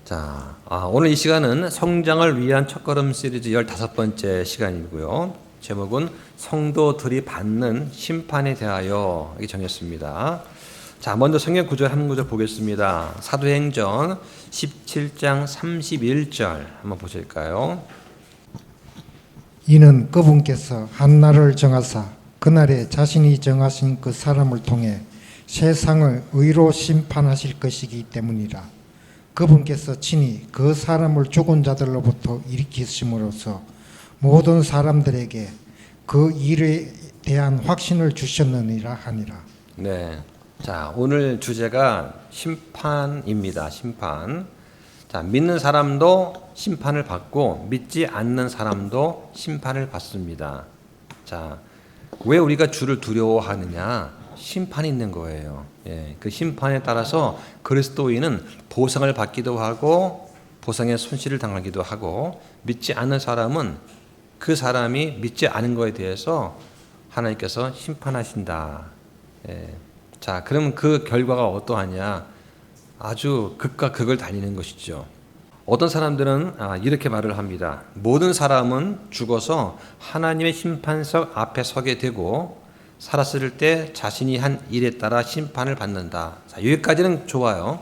자, 오늘 이 시간은 성장을 위한 첫걸음 시리즈 15번째 시간이고요. 제목은 성도들이 받는 심판에 대하여 이렇게 정했습니다. 자, 먼저 성경 구절 한 구절 보겠습니다. 사도행전 17장 31절 한번 보실까요? 이는 그분께서 한 날을 정하사 그날에 자신이 정하신 그 사람을 통해 세상을 의로 심판하실 것이기 때문이라. 그분께서 친히 그 사람을 죽은 자들로부터 일으키심으로써 모든 사람들에게 그 일에 대한 확신을 주셨느니라 하니라. 네. 자, 오늘 주제가 심판입니다. 심판. 자, 믿는 사람도 심판을 받고 믿지 않는 사람도 심판을 받습니다. 자, 왜 우리가 주를 두려워하느냐? 심판이 있는 거예요. 예, 그 심판에 따라서 그리스도인은 보상을 받기도 하고 보상의 손실을 당하기도 하고, 믿지 않는 사람은 그 사람이 믿지 않은 것에 대해서 하나님께서 심판하신다. 예. 자, 그러면 그 결과가 어떠하냐? 아주 극과 극을 달리는 것이죠. 어떤 사람들은 이렇게 말을 합니다. 모든 사람은 죽어서 하나님의 심판석 앞에 서게 되고 살았을 때 자신이 한 일에 따라 심판을 받는다. 자, 여기까지는 좋아요.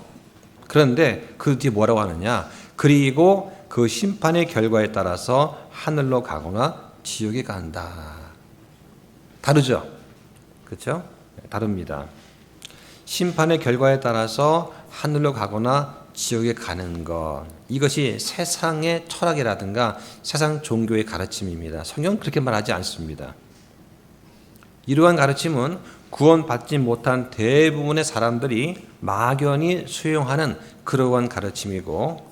그런데 그 뒤에 뭐라고 하느냐? 그리고 그 심판의 결과에 따라서 하늘로 가거나 지옥에 간다. 다르죠? 그렇죠? 다릅니다. 심판의 결과에 따라서 하늘로 가거나 지옥에 가는 것, 이것이 세상의 철학이라든가 세상 종교의 가르침입니다. 성경은 그렇게 말하지 않습니다. 이러한 가르침은 구원받지 못한 대부분의 사람들이 막연히 수용하는 그러한 가르침이고,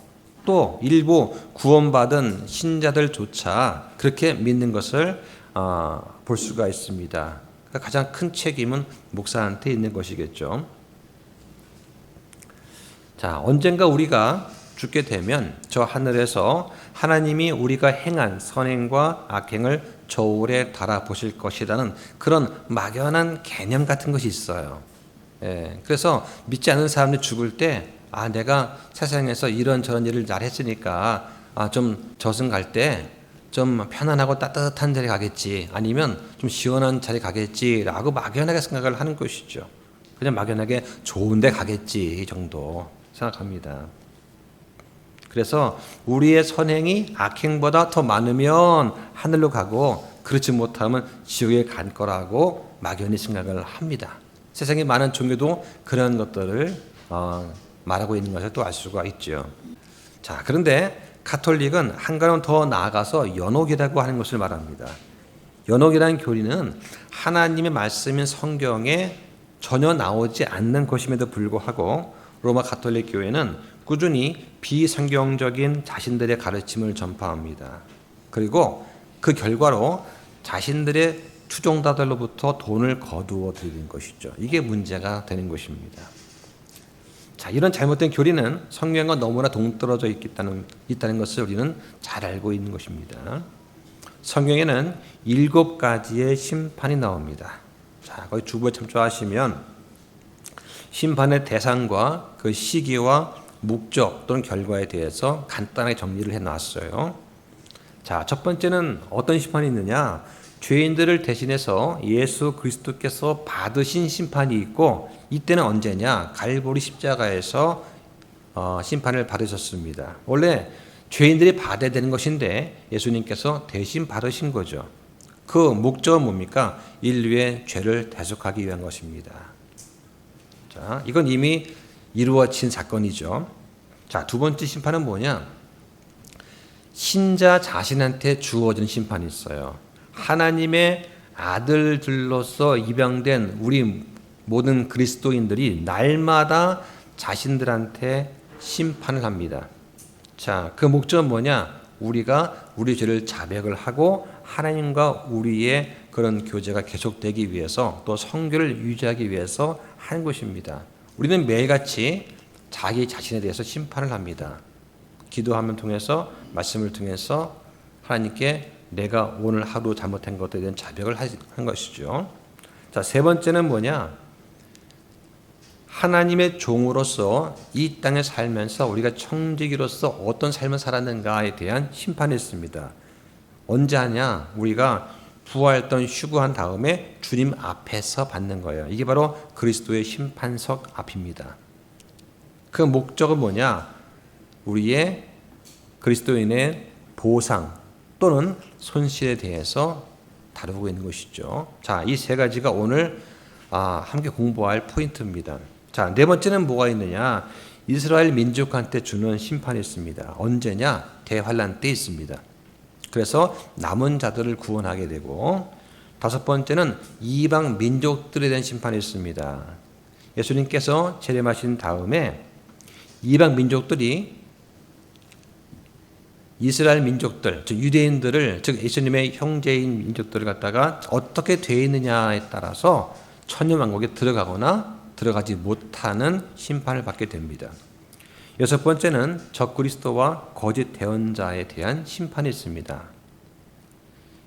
또 일부 구원받은 신자들조차 그렇게 믿는 것을 볼 수가 있습니다. 가장 큰 책임은 목사한테 있는 것이겠죠. 자, 언젠가 우리가 죽게 되면 저 하늘에서 하나님이 우리가 행한 선행과 악행을 저울에 달아보실 것이라는 그런 막연한 개념 같은 것이 있어요. 예, 그래서 믿지 않는 사람들이 죽을 때 내가 세상에서 이런저런 일을 잘 했으니까 좀 저승 갈 때 좀 편안하고 따뜻한 자리 가겠지, 아니면 좀 시원한 자리 가겠지라고 막연하게 생각을 하는 것이죠. 그냥 막연하게 좋은 데 가겠지 이 정도 생각합니다. 그래서 우리의 선행이 악행보다 더 많으면 하늘로 가고 그렇지 못하면 지옥에 갈 거라고 막연히 생각을 합니다. 세상에 많은 종교도 그런 것들을 말하고 있는 것을 또 알 수가 있죠. 자, 그런데 가톨릭은 한 걸음 더 나아가서 연옥이라고 하는 것을 말합니다. 연옥이라는 교리는 하나님의 말씀인 성경에 전혀 나오지 않는 것임에도 불구하고 로마 가톨릭 교회는 꾸준히 비성경적인 자신들의 가르침을 전파합니다. 그리고 그 결과로 자신들의 추종자들로부터 돈을 거두어 들이는 것이죠. 이게 문제가 되는 것입니다. 자, 이런 잘못된 교리는 성경과 너무나 동떨어져 있다는 것을 우리는 잘 알고 있는 것입니다. 성경에는 7가지의 심판이 나옵니다. 자, 거기 주부에 참조하시면 심판의 대상과 그 시기와 목적 또는 결과에 대해서 간단하게 정리를 해놨어요. 자, 첫 번째는 어떤 심판이 있느냐? 죄인들을 대신해서 예수 그리스도께서 받으신 심판이 있고, 이때는 언제냐? 갈보리 십자가에서 심판을 받으셨습니다. 원래 죄인들이 받아야 되는 것인데 예수님께서 대신 받으신 거죠. 그 목적은 뭡니까? 인류의 죄를 대속하기 위한 것입니다. 자, 이건 이미 이루어진 사건이죠. 자, 두 번째 심판은 뭐냐? 신자 자신한테 주어진 심판이 있어요. 하나님의 아들들로서 입양된 우리 모든 그리스도인들이 날마다 자신들한테 심판을 합니다. 자, 그 목적은 뭐냐? 우리가 우리 죄를 자백을 하고 하나님과 우리의 그런 교제가 계속되기 위해서, 또 성교를 유지하기 위해서 하는 것입니다. 우리는 매일같이 자기 자신에 대해서 심판을 합니다. 기도하면 통해서, 말씀을 통해서 하나님께 내가 오늘 하루 잘못한 것에 대한 자백을 한 것이죠. 자, 세 번째는 뭐냐? 하나님의 종으로서 이 땅에 살면서 우리가 청지기로서 어떤 삶을 살았는가에 대한 심판이 있습니다. 언제 하냐? 우리가 부활했던 휴거한 다음에 주님 앞에서 받는 거예요. 이게 바로 그리스도의 심판석 앞입니다. 그 목적은 뭐냐? 우리의 그리스도인의 보상 또는 손실에 대해서 다루고 있는 것이죠. 자, 이 세 가지가 오늘 함께 공부할 포인트입니다. 자, 네 번째는 뭐가 있느냐? 이스라엘 민족한테 주는 심판이 있습니다. 언제냐? 대환란 때 있습니다. 그래서 남은 자들을 구원하게 되고, 다섯 번째는 이방 민족들에 대한 심판이 있습니다. 예수님께서 재림하신 다음에 이방 민족들이 이스라엘 민족들, 즉 유대인들을, 즉 예수님의 형제인 민족들을 갖다가 어떻게 되어 있느냐에 따라서 천년왕국에 들어가거나 들어가지 못하는 심판을 받게 됩니다. 여섯 번째는 적그리스도와 거짓 대언자에 대한 심판이 있습니다.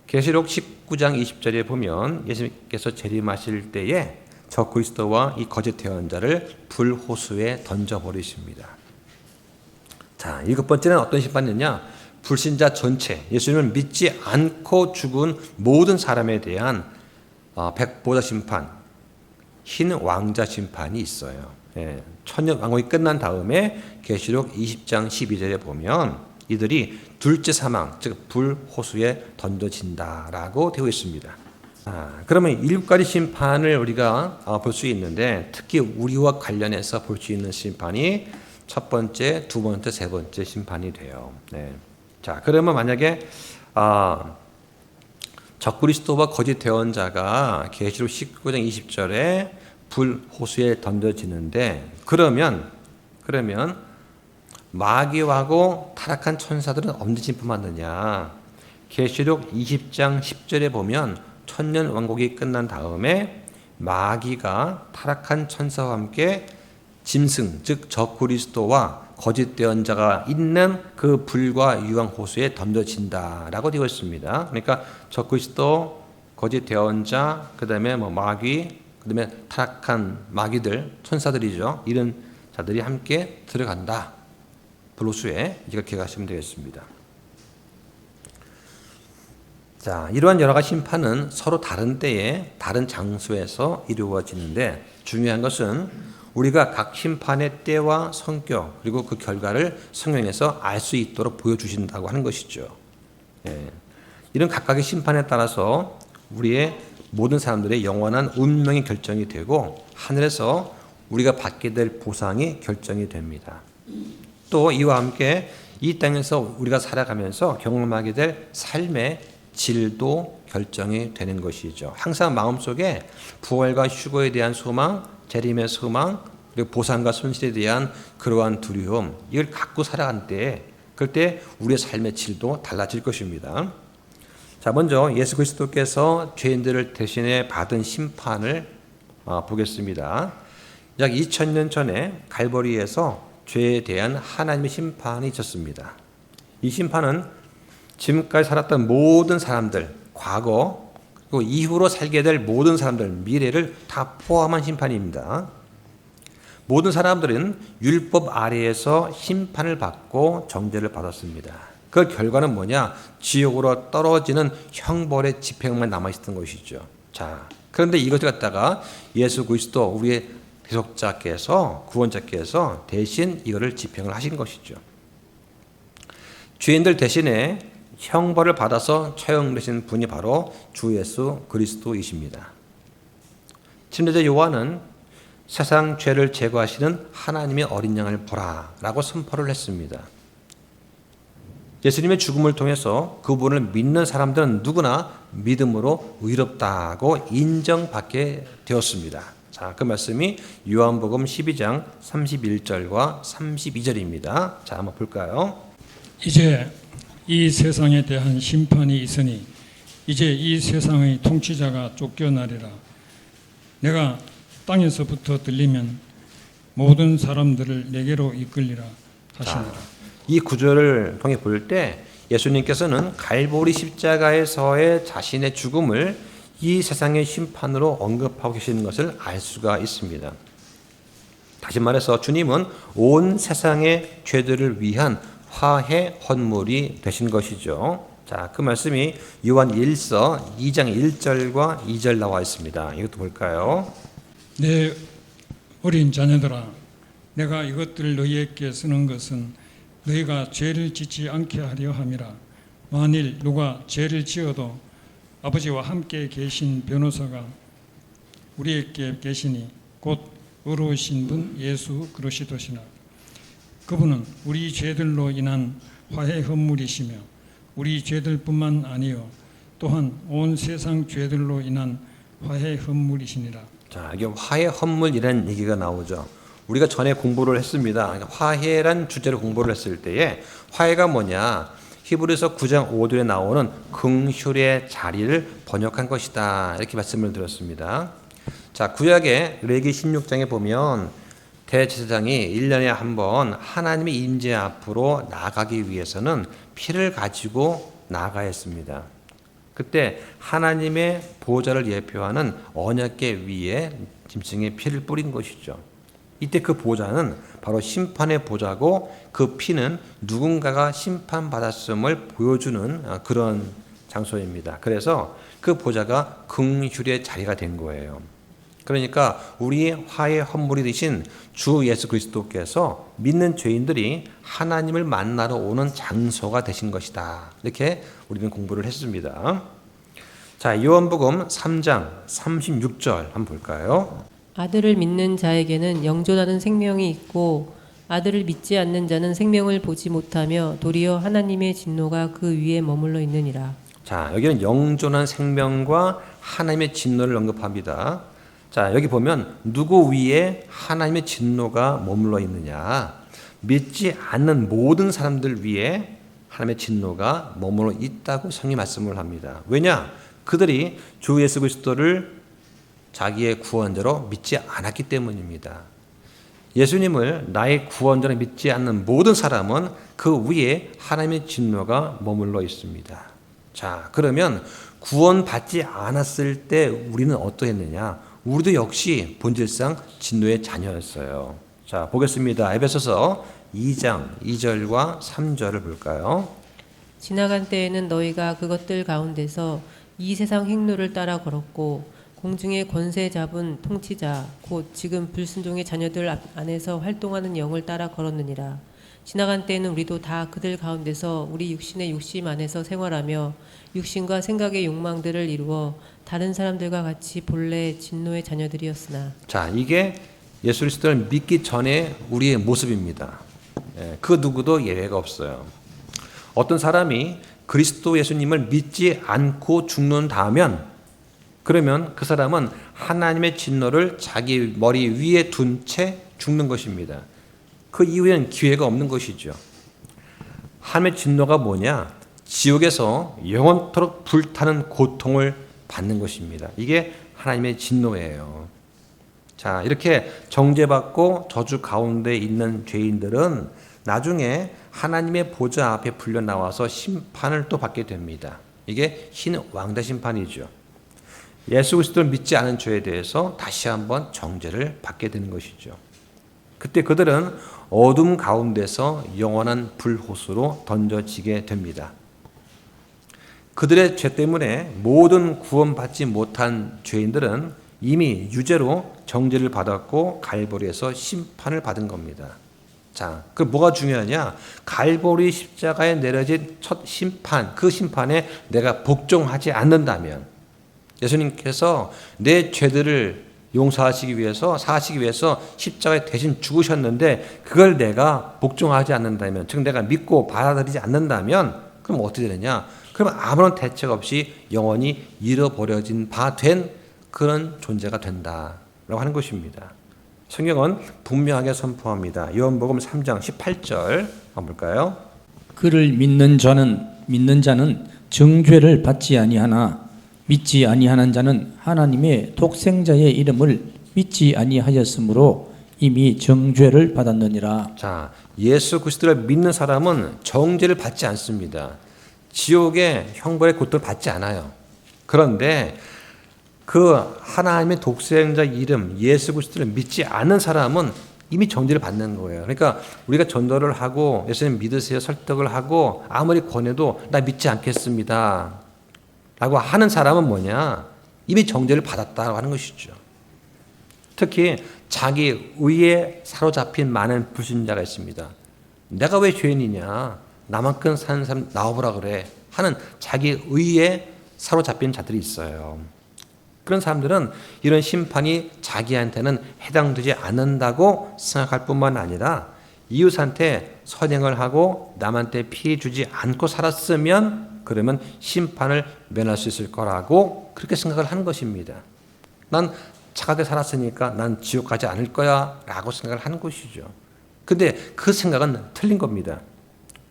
계시록 19장 20절에 보면 예수님께서 재림하실 때에 적그리스도와 이 거짓 대언자를 불호수에 던져버리십니다. 자, 일곱 번째는 어떤 심판이냐? 불신자 전체, 예수님을 믿지 않고 죽은 모든 사람에 대한 백보자 심판, 흰 왕자 심판이 있어요. 천년 왕국이 끝난 다음에 계시록 20장 12절에 보면 이들이 둘째 사망, 즉 불호수에 던져진다라고 되어 있습니다. 그러면 일곱 가지 심판을 우리가 볼 수 있는데, 특히 우리와 관련해서 볼 수 있는 심판이 첫 번째, 두 번째, 세 번째 심판이 돼요. 자, 그러면 만약에 적그리스도와 거짓 대언자가 계시록 19장 20절에 불호수에 던져지는데, 그러면 마귀하고 타락한 천사들은 언제 심판받느냐? 계시록 20장 10절에 보면 천년 왕국이 끝난 다음에 마귀가 타락한 천사와 함께 짐승, 즉 적그리스도와 거짓 대언자가 있는 그 불과 유황 호수에 던져진다라고 되어 있습니다. 그러니까 적그리스도, 거짓 대언자, 그다음에 마귀, 그다음에 타락한 마귀들, 천사들이죠. 이런 자들이 함께 들어간다. 불호수에, 이거 기억하시면 되겠습니다. 자, 이러한 여러 가지 심판은 서로 다른 때에 다른 장소에서 이루어지는데, 중요한 것은 우리가 각 심판의 때와 성격 그리고 그 결과를 성경에서 알 수 있도록 보여주신다고 하는 것이죠. 이런 각각의 심판에 따라서 우리의 모든 사람들의 영원한 운명이 결정이 되고, 하늘에서 우리가 받게 될 보상이 결정이 됩니다. 또 이와 함께 이 땅에서 우리가 살아가면서 경험하게 될 삶의 질도 결정이 되는 것이죠. 항상 마음속에 부활과 휴거에 대한 소망, 재림의 소망, 그리고 보상과 손실에 대한 그러한 두려움, 이걸 갖고 살아간 때에, 그럴 때 우리의 삶의 질도 달라질 것입니다. 자, 먼저 예수 그리스도께서 죄인들을 대신해 받은 심판을 보겠습니다. 약 2000년 전에 갈보리에서 죄에 대한 하나님의 심판이 있었습니다. 이 심판은 지금까지 살았던 모든 사람들, 과거 그리고 이후로 살게 될 모든 사람들, 미래를 다 포함한 심판입니다. 모든 사람들은 율법 아래에서 심판을 받고 정죄를 받았습니다. 그 결과는 뭐냐? 지옥으로 떨어지는 형벌의 집행만 남아있었던 것이죠. 자, 그런데 이것을 갖다가 예수 그리스도 우리의 대속자께서, 구원자께서 대신 이거를 집행을 하신 것이죠. 죄인들 대신에 형벌을 받아서 처형되신 분이 바로 주 예수 그리스도이십니다. 침례자 요한은 세상 죄를 제거하시는 하나님의 어린 양을 보라 라고 선포를 했습니다. 예수님의 죽음을 통해서 그분을 믿는 사람들은 누구나 믿음으로 의롭다고 인정받게 되었습니다. 자, 그 말씀이 요한복음 12장 31절과 32절입니다. 자, 한번 볼까요? 이제 이 세상에 대한 심판이 있으니 이제 이 세상의 통치자가 쫓겨나리라. 내가 땅에서부터 들리면 모든 사람들을 내게로 이끌리라 하시니라. 이 구절을 통해 볼 때 예수님께서는 갈보리 십자가에서의 자신의 죽음을 이 세상의 심판으로 언급하고 계시는 것을 알 수가 있습니다. 다시 말해서 주님은 온 세상의 죄들을 위한 화해 헌물이 되신 것이죠. 자, 그 말씀이 요한 1서 2장 1절과 2절 나와 있습니다. 이것도 볼까요? 내 어린 자녀들아, 내가 이것들을 너희에게 쓰는 것은 너희가 죄를 짓지 않게 하려 함이라. 만일 누가 죄를 지어도 아버지와 함께 계신 변호사가 우리에게 계시니 곧 의로우신 분 예수 그리스도시나. 그분은 우리 죄들로 인한 화해 헌물이시며 우리 죄들뿐만 아니요 또한 온 세상 죄들로 인한 화해 헌물이시니라. 자, 이게 화해 헌물이라는 얘기가 나오죠. 우리가 전에 공부를 했습니다. 화해란 주제로 공부를 했을 때에 화해가 뭐냐? 히브리서 9장 5절에 나오는 긍휼의 자리를 번역한 것이다. 이렇게 말씀을 드렸습니다. 자, 구약의 레기 16장에 보면 대제사장이 1년에 한 번 하나님의 임재 앞으로 나가기 위해서는 피를 가지고 나가야 했습니다. 그때 하나님의 보좌를 예표하는 언약궤 위에 짐승의 피를 뿌린 것이죠. 이때 그 보좌는 바로 심판의 보좌고 그 피는 누군가가 심판받았음을 보여주는 그런 장소입니다. 그래서 그 보좌가 긍휼의 자리가 된 거예요. 그러니까 우리의 화해 헌물이 되신 주 예수 그리스도께서 믿는 죄인들이 하나님을 만나러 오는 장소가 되신 것이다. 이렇게 우리는 공부를 했습니다. 자, 요한복음 3장 36절 한번 볼까요? 아들을 믿는 자에게는 영존하는 생명이 있고 아들을 믿지 않는 자는 생명을 보지 못하며 도리어 하나님의 진노가 그 위에 머물러 있느니라. 자, 여기는 영존한 생명과 하나님의 진노를 언급합니다. 자, 여기 보면 누구 위에 하나님의 진노가 머물러 있느냐? 믿지 않는 모든 사람들 위에 하나님의 진노가 머물러 있다고 성경이 말씀을 합니다. 왜냐? 그들이 주 예수 그리스도를 자기의 구원자로 믿지 않았기 때문입니다. 예수님을 나의 구원자로 믿지 않는 모든 사람은 그 위에 하나님의 진노가 머물러 있습니다. 자, 그러면 구원받지 않았을 때 우리는 어떠했느냐? 우리도 역시 본질상 진노의 자녀였어요. 자, 보겠습니다. 에베소서 2장 2절과 3절을 볼까요? 지나간 때에는 너희가 그것들 가운데서 이 세상 행로를 따라 걸었고 공중의 권세 잡은 통치자 곧 지금 불순종의 자녀들 안에서 활동하는 영을 따라 걸었느니라. 지나간 때에는 우리도 다 그들 가운데서 우리 육신의 욕심 안에서 생활하며 육신과 생각의 욕망들을 이루어 다른 사람들과 같이 본래 진노의 자녀들이었으나. 자, 이게 예수 그리스도를 믿기 전에 우리의 모습입니다. 그 누구도 예외가 없어요. 어떤 사람이 그리스도 예수님을 믿지 않고 죽는다면 그러면 그 사람은 하나님의 진노를 자기 머리 위에 둔 채 죽는 것입니다. 그 이후에는 기회가 없는 것이죠. 하나님의 진노가 뭐냐? 지옥에서 영원토록 불타는 고통을 받는 것입니다. 이게 하나님의 진노예요. 자, 이렇게 정죄받고 저주 가운데 있는 죄인들은 나중에 하나님의 보좌 앞에 불려 나와서 심판을 또 받게 됩니다. 이게 흰 왕대 심판이죠. 예수 그리스도를 믿지 않은 죄에 대해서 다시 한번 정죄를 받게 되는 것이죠. 그때 그들은 어둠 가운데서 영원한 불호수로 던져지게 됩니다. 그들의 죄 때문에 모든 구원받지 못한 죄인들은 이미 유죄로 정죄를 받았고 갈보리에서 심판을 받은 겁니다. 자, 그 뭐가 중요하냐? 갈보리 십자가에 내려진 첫 심판, 그 심판에 내가 복종하지 않는다면 예수님께서 내 죄들을 용서하시기 위해서 사하시기 위해서 십자가에 대신 죽으셨는데 그걸 내가 복종하지 않는다면, 즉 내가 믿고 받아들이지 않는다면 그럼 어떻게 되느냐? 그럼 아무런 대책 없이 영원히 잃어버려진 바 된 그런 존재가 된다라고 하는 것입니다. 성경은 분명하게 선포합니다. 요한복음 3장 18절 한번 볼까요? 그를 믿는 자는 정죄를 받지 아니하나 믿지 아니하는 자는 하나님의 독생자의 이름을 믿지 아니하였으므로 이미 정죄를 받았느니라. 자, 예수 그리스도를 믿는 사람은 정죄를 받지 않습니다. 지옥의 형벌의 고통을 받지 않아요. 그런데 그 하나님의 독생자 이름 예수 그리스도를 믿지 않는 사람은 이미 정죄를 받는 거예요. 그러니까 우리가 전도를 하고 예수님 믿으세요 설득을 하고 아무리 권해도 나 믿지 않겠습니다 라고 하는 사람은 뭐냐? 이미 정죄를 받았다고 하는 것이죠. 특히 자기 의에 사로잡힌 많은 불신자가 있습니다. 내가 왜 죄인이냐? 나만큼 사는 사람 나와보라 그래 하는 자기 의에 사로잡힌 자들이 있어요. 그런 사람들은 이런 심판이 자기한테는 해당되지 않는다고 생각할 뿐만 아니라 이웃한테 선행을 하고 남한테 피해 주지 않고 살았으면 그러면 심판을 면할 수 있을 거라고 그렇게 생각을 하는 것입니다. 난 착하게 살았으니까 난 지옥 가지 않을 거야 라고 생각을 하는 것이죠. 근데 그 생각은 틀린 겁니다.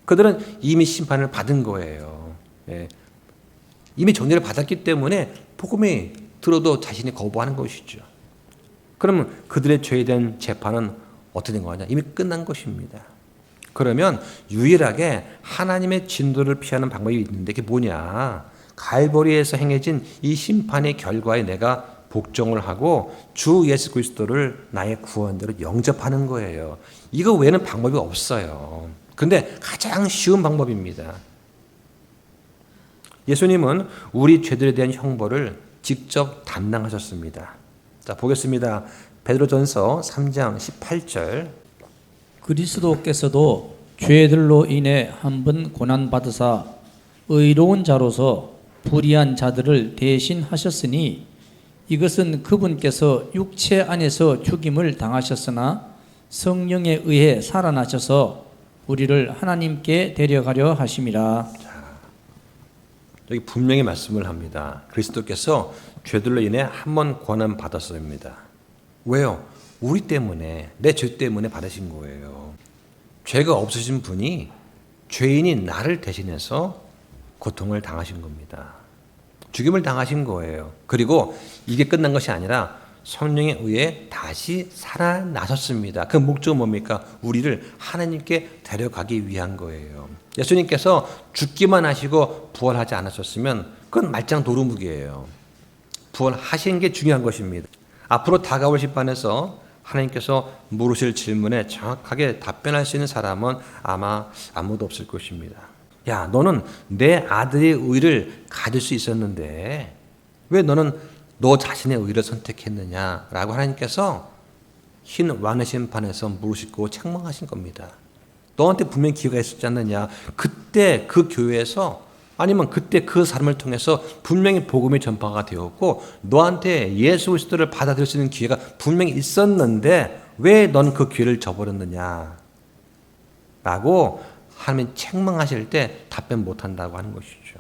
그들은 이미 심판을 받은 거예요. 예. 이미 정죄를 받았기 때문에 복음이 들어도 자신이 거부하는 것이죠. 그러면 그들의 죄에 대한 재판은 어떻게 된 거냐? 이미 끝난 것입니다. 그러면 유일하게 하나님의 진도를 피하는 방법이 있는데 그게 뭐냐? 갈보리에서 행해진 이 심판의 결과에 내가 복종을 하고 주 예수 그리스도를 나의 구원대로 영접하는 거예요. 이거 외에는 방법이 없어요. 근데 가장 쉬운 방법입니다. 예수님은 우리 죄들에 대한 형벌을 직접 담당하셨습니다. 자, 보겠습니다. 베드로전서 3장 18절. 그리스도께서도 죄들로 인해 한 번 고난 받으사 의로운 자로서 불의한 자들을 대신하셨으니 이것은 그분께서 육체 안에서 죽임을 당하셨으나 성령에 의해 살아나셔서 우리를 하나님께 데려가려 하심이라. 여기 분명히 말씀을 합니다. 그리스도께서 죄들로 인해 한 번 고난 받았습니다. 왜요? 우리 때문에, 내 죄 때문에 받으신 거예요. 죄가 없으신 분이 죄인인 나를 대신해서 고통을 당하신 겁니다. 죽임을 당하신 거예요. 그리고 이게 끝난 것이 아니라 성령에 의해 다시 살아나셨습니다. 그 목적은 뭡니까? 우리를 하나님께 데려가기 위한 거예요. 예수님께서 죽기만 하시고 부활하지 않으셨으면 그건 말짱 도루묵이에요. 부활하신 게 중요한 것입니다. 앞으로 다가올 심판에서 하나님께서 물으실 질문에 정확하게 답변할 수 있는 사람은 아마 아무도 없을 것입니다. 야, 너는 내 아들의 의를 가질 수 있었는데 왜 너는 너 자신의 의를 선택했느냐라고 하나님께서 흰 왕의 심판에서 물으시고 책망하신 겁니다. 너한테 분명히 기회가 있었지 않느냐. 그때 그 교회에서 아니면 그때 그 사람을 통해서 분명히 복음이 전파가 되었고 너한테 예수 그리스도를 받아들일 수 있는 기회가 분명히 있었는데 왜 넌 그 기회를 저버렸느냐 라고 하나님이 책망하실 때 답변 못한다고 하는 것이죠.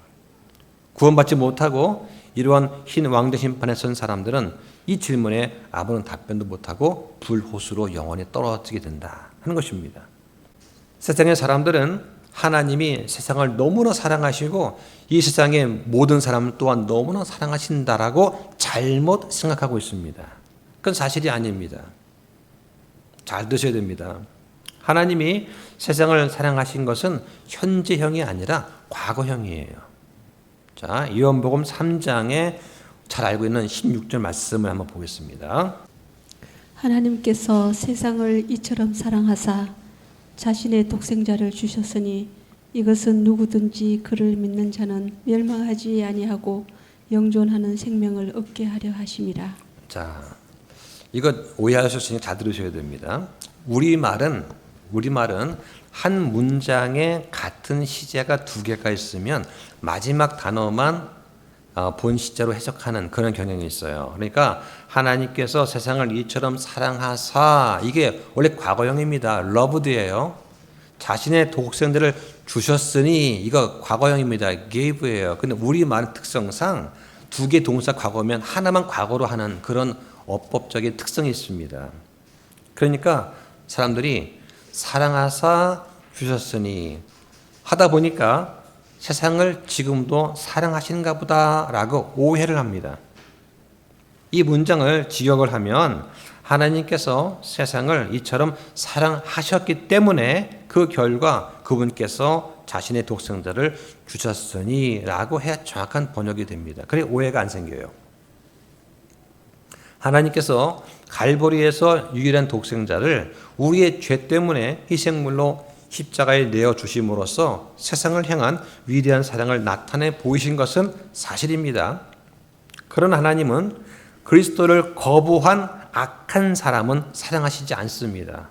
구원받지 못하고 이러한 흰 왕대 심판에 선 사람들은 이 질문에 아무런 답변도 못하고 불호수로 영원히 떨어지게 된다 하는 것입니다. 세상의 사람들은 하나님이 세상을 너무나 사랑하시고 이 세상의 모든 사람 또한 너무나 사랑하신다라고 잘못 생각하고 있습니다. 그건 사실이 아닙니다. 잘 드셔야 됩니다. 하나님이 세상을 사랑하신 것은 현재형이 아니라 과거형이에요. 자, 요한복음 3장에 잘 알고 있는 16절 말씀을 한번 보겠습니다. 하나님께서 세상을 이처럼 사랑하사 자신의 독생자를 주셨으니 이것은 누구든지 그를 믿는 자는 멸망하지 아니하고 영존하는 생명을 얻게 하려 하심이라. 자, 이거 오해하셨으니 잘 들으셔야 됩니다. 우리말은 한 문장에 같은 시제가 두 개가 있으면 마지막 단어만 본 시제로 해석하는 그런 경향이 있어요. 그러니까 하나님께서 세상을 이처럼 사랑하사 이게 원래 과거형입니다. loved예요. 자신의 독생자를 주셨으니 이거 과거형입니다. gave예요. 근데 우리말 특성상 두 개 동사 과거면 하나만 과거로 하는 그런 어법적인 특성이 있습니다. 그러니까 사람들이 사랑하사 주셨으니 하다 보니까 세상을 지금도 사랑하시는가 보다라고 오해를 합니다. 이 문장을 직역을 하면 하나님께서 세상을 이처럼 사랑하셨기 때문에 그 결과 그분께서 자신의 독생자를 주셨으니 라고 해야 정확한 번역이 됩니다. 그래 오해가 안 생겨요. 하나님께서 갈보리에서 유일한 독생자를 우리의 죄 때문에 희생물로 십자가에 내어 주심으로써 세상을 향한 위대한 사랑을 나타내 보이신 것은 사실입니다. 그런 하나님은 그리스도를 거부한 악한 사람은 사랑하시지 않습니다.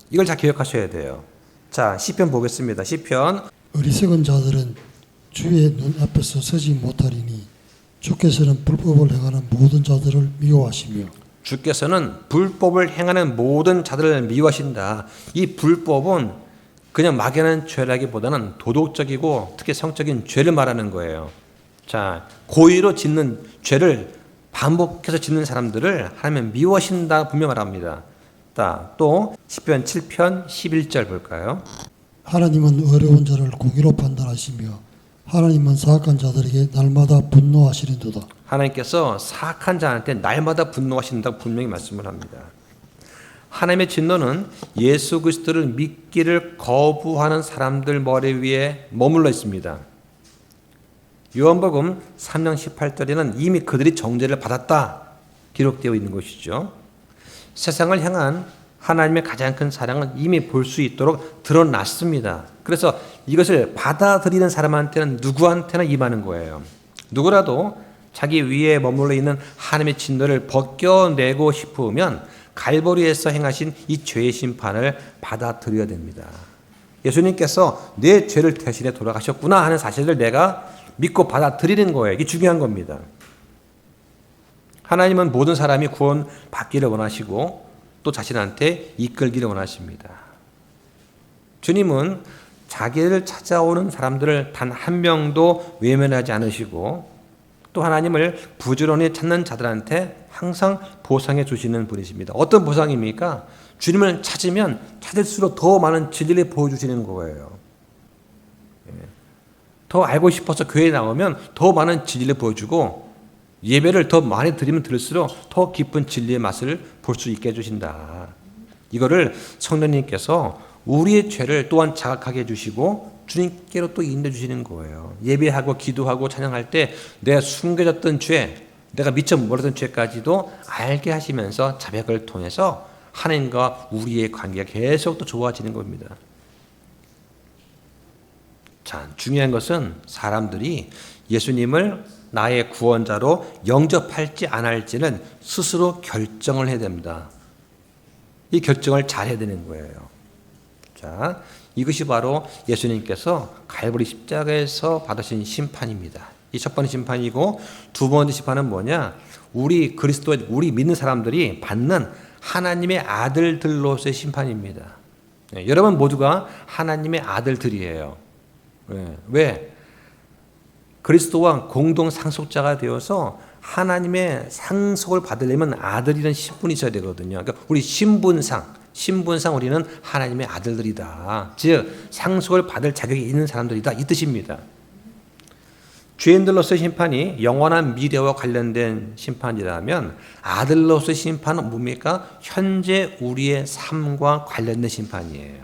이걸 잘 기억하셔야 돼요. 자, 시편 보겠습니다. 시편 어리석은 자들은 주의 눈앞에서 서지 못하리니 주께서는 불법을 행하는 모든 자들을 미워하시며 주께서는 불법을 행하는 모든 자들을 미워하신다. 이 불법은 그냥 막연한 죄라기보다는 도덕적이고 특히 성적인 죄를 말하는 거예요. 자, 고의로 짓는 죄를 반복해서 짓는 사람들을 하나님은 미워하신다 분명 말합니다. 또 시편 7편 11절 볼까요? 하나님은 어려운 자를 공의로 판단하시며 하나님은 사악한 자들에게 날마다 분노하시는도다. 하나님께서 사악한 자한테 날마다 분노하신다고 분명히 말씀을 합니다. 하나님의 진노는 예수 그리스도를 믿기를 거부하는 사람들 머리 위에 머물러 있습니다. 요한복음 3장 18절에는 이미 그들이 정죄를 받았다 기록되어 있는 것이죠. 세상을 향한 하나님의 가장 큰 사랑은 이미 볼 수 있도록 드러났습니다. 그래서 이것을 받아들이는 사람한테는 누구한테나 임하는 거예요. 누구라도 자기 위에 머물러 있는 하나님의 진노를 벗겨내고 싶으면 갈보리에서 행하신 이 죄의 심판을 받아들여야 됩니다. 예수님께서 내 죄를 대신해 돌아가셨구나 하는 사실을 내가 믿고 받아들이는 거예요. 이게 중요한 겁니다. 하나님은 모든 사람이 구원받기를 원하시고 또 자신한테 이끌기를 원하십니다. 주님은 자기를 찾아오는 사람들을 단 한 명도 외면하지 않으시고 또 하나님을 부지런히 찾는 자들한테 항상 보상해 주시는 분이십니다. 어떤 보상입니까? 주님을 찾으면 찾을수록 더 많은 진리를 보여주시는 거예요. 더 알고 싶어서 교회에 나오면 더 많은 진리를 보여주고 예배를 더 많이 드리면 들을수록 더 깊은 진리의 맛을 볼 수 있게 해주신다. 이거를 성령님께서 우리의 죄를 또한 자각하게 해주시고 주님께로 또 인도해 주시는 거예요. 예배하고 기도하고 찬양할 때 내가 숨겨졌던 죄, 내가 미처 모르던 죄까지도 알게 하시면서 자백을 통해서 하나님과 우리의 관계가 계속 또 좋아지는 겁니다. 자, 중요한 것은 사람들이 예수님을 나의 구원자로 영접할지 안 할지는 스스로 결정을 해야 됩니다. 이 결정을 잘 해야 되는 거예요. 자, 이것이 바로 예수님께서 갈보리 십자가에서 받으신 심판입니다. 이 첫 번째 심판이고 두 번째 심판은 뭐냐? 우리 믿는 사람들이 받는 하나님의 아들들로서의 심판입니다. 여러분 모두가 하나님의 아들들이에요. 왜? 그리스도와 공동 상속자가 되어서 하나님의 상속을 받으려면 아들이라는 신분이 있어야 되거든요. 그러니까 우리 신분상 우리는 하나님의 아들들이다. 즉 상속을 받을 자격이 있는 사람들이다. 이 뜻입니다. 죄인들로서의 심판이 영원한 미래와 관련된 심판이라면 아들로서의 심판은 뭡니까? 현재 우리의 삶과 관련된 심판이에요.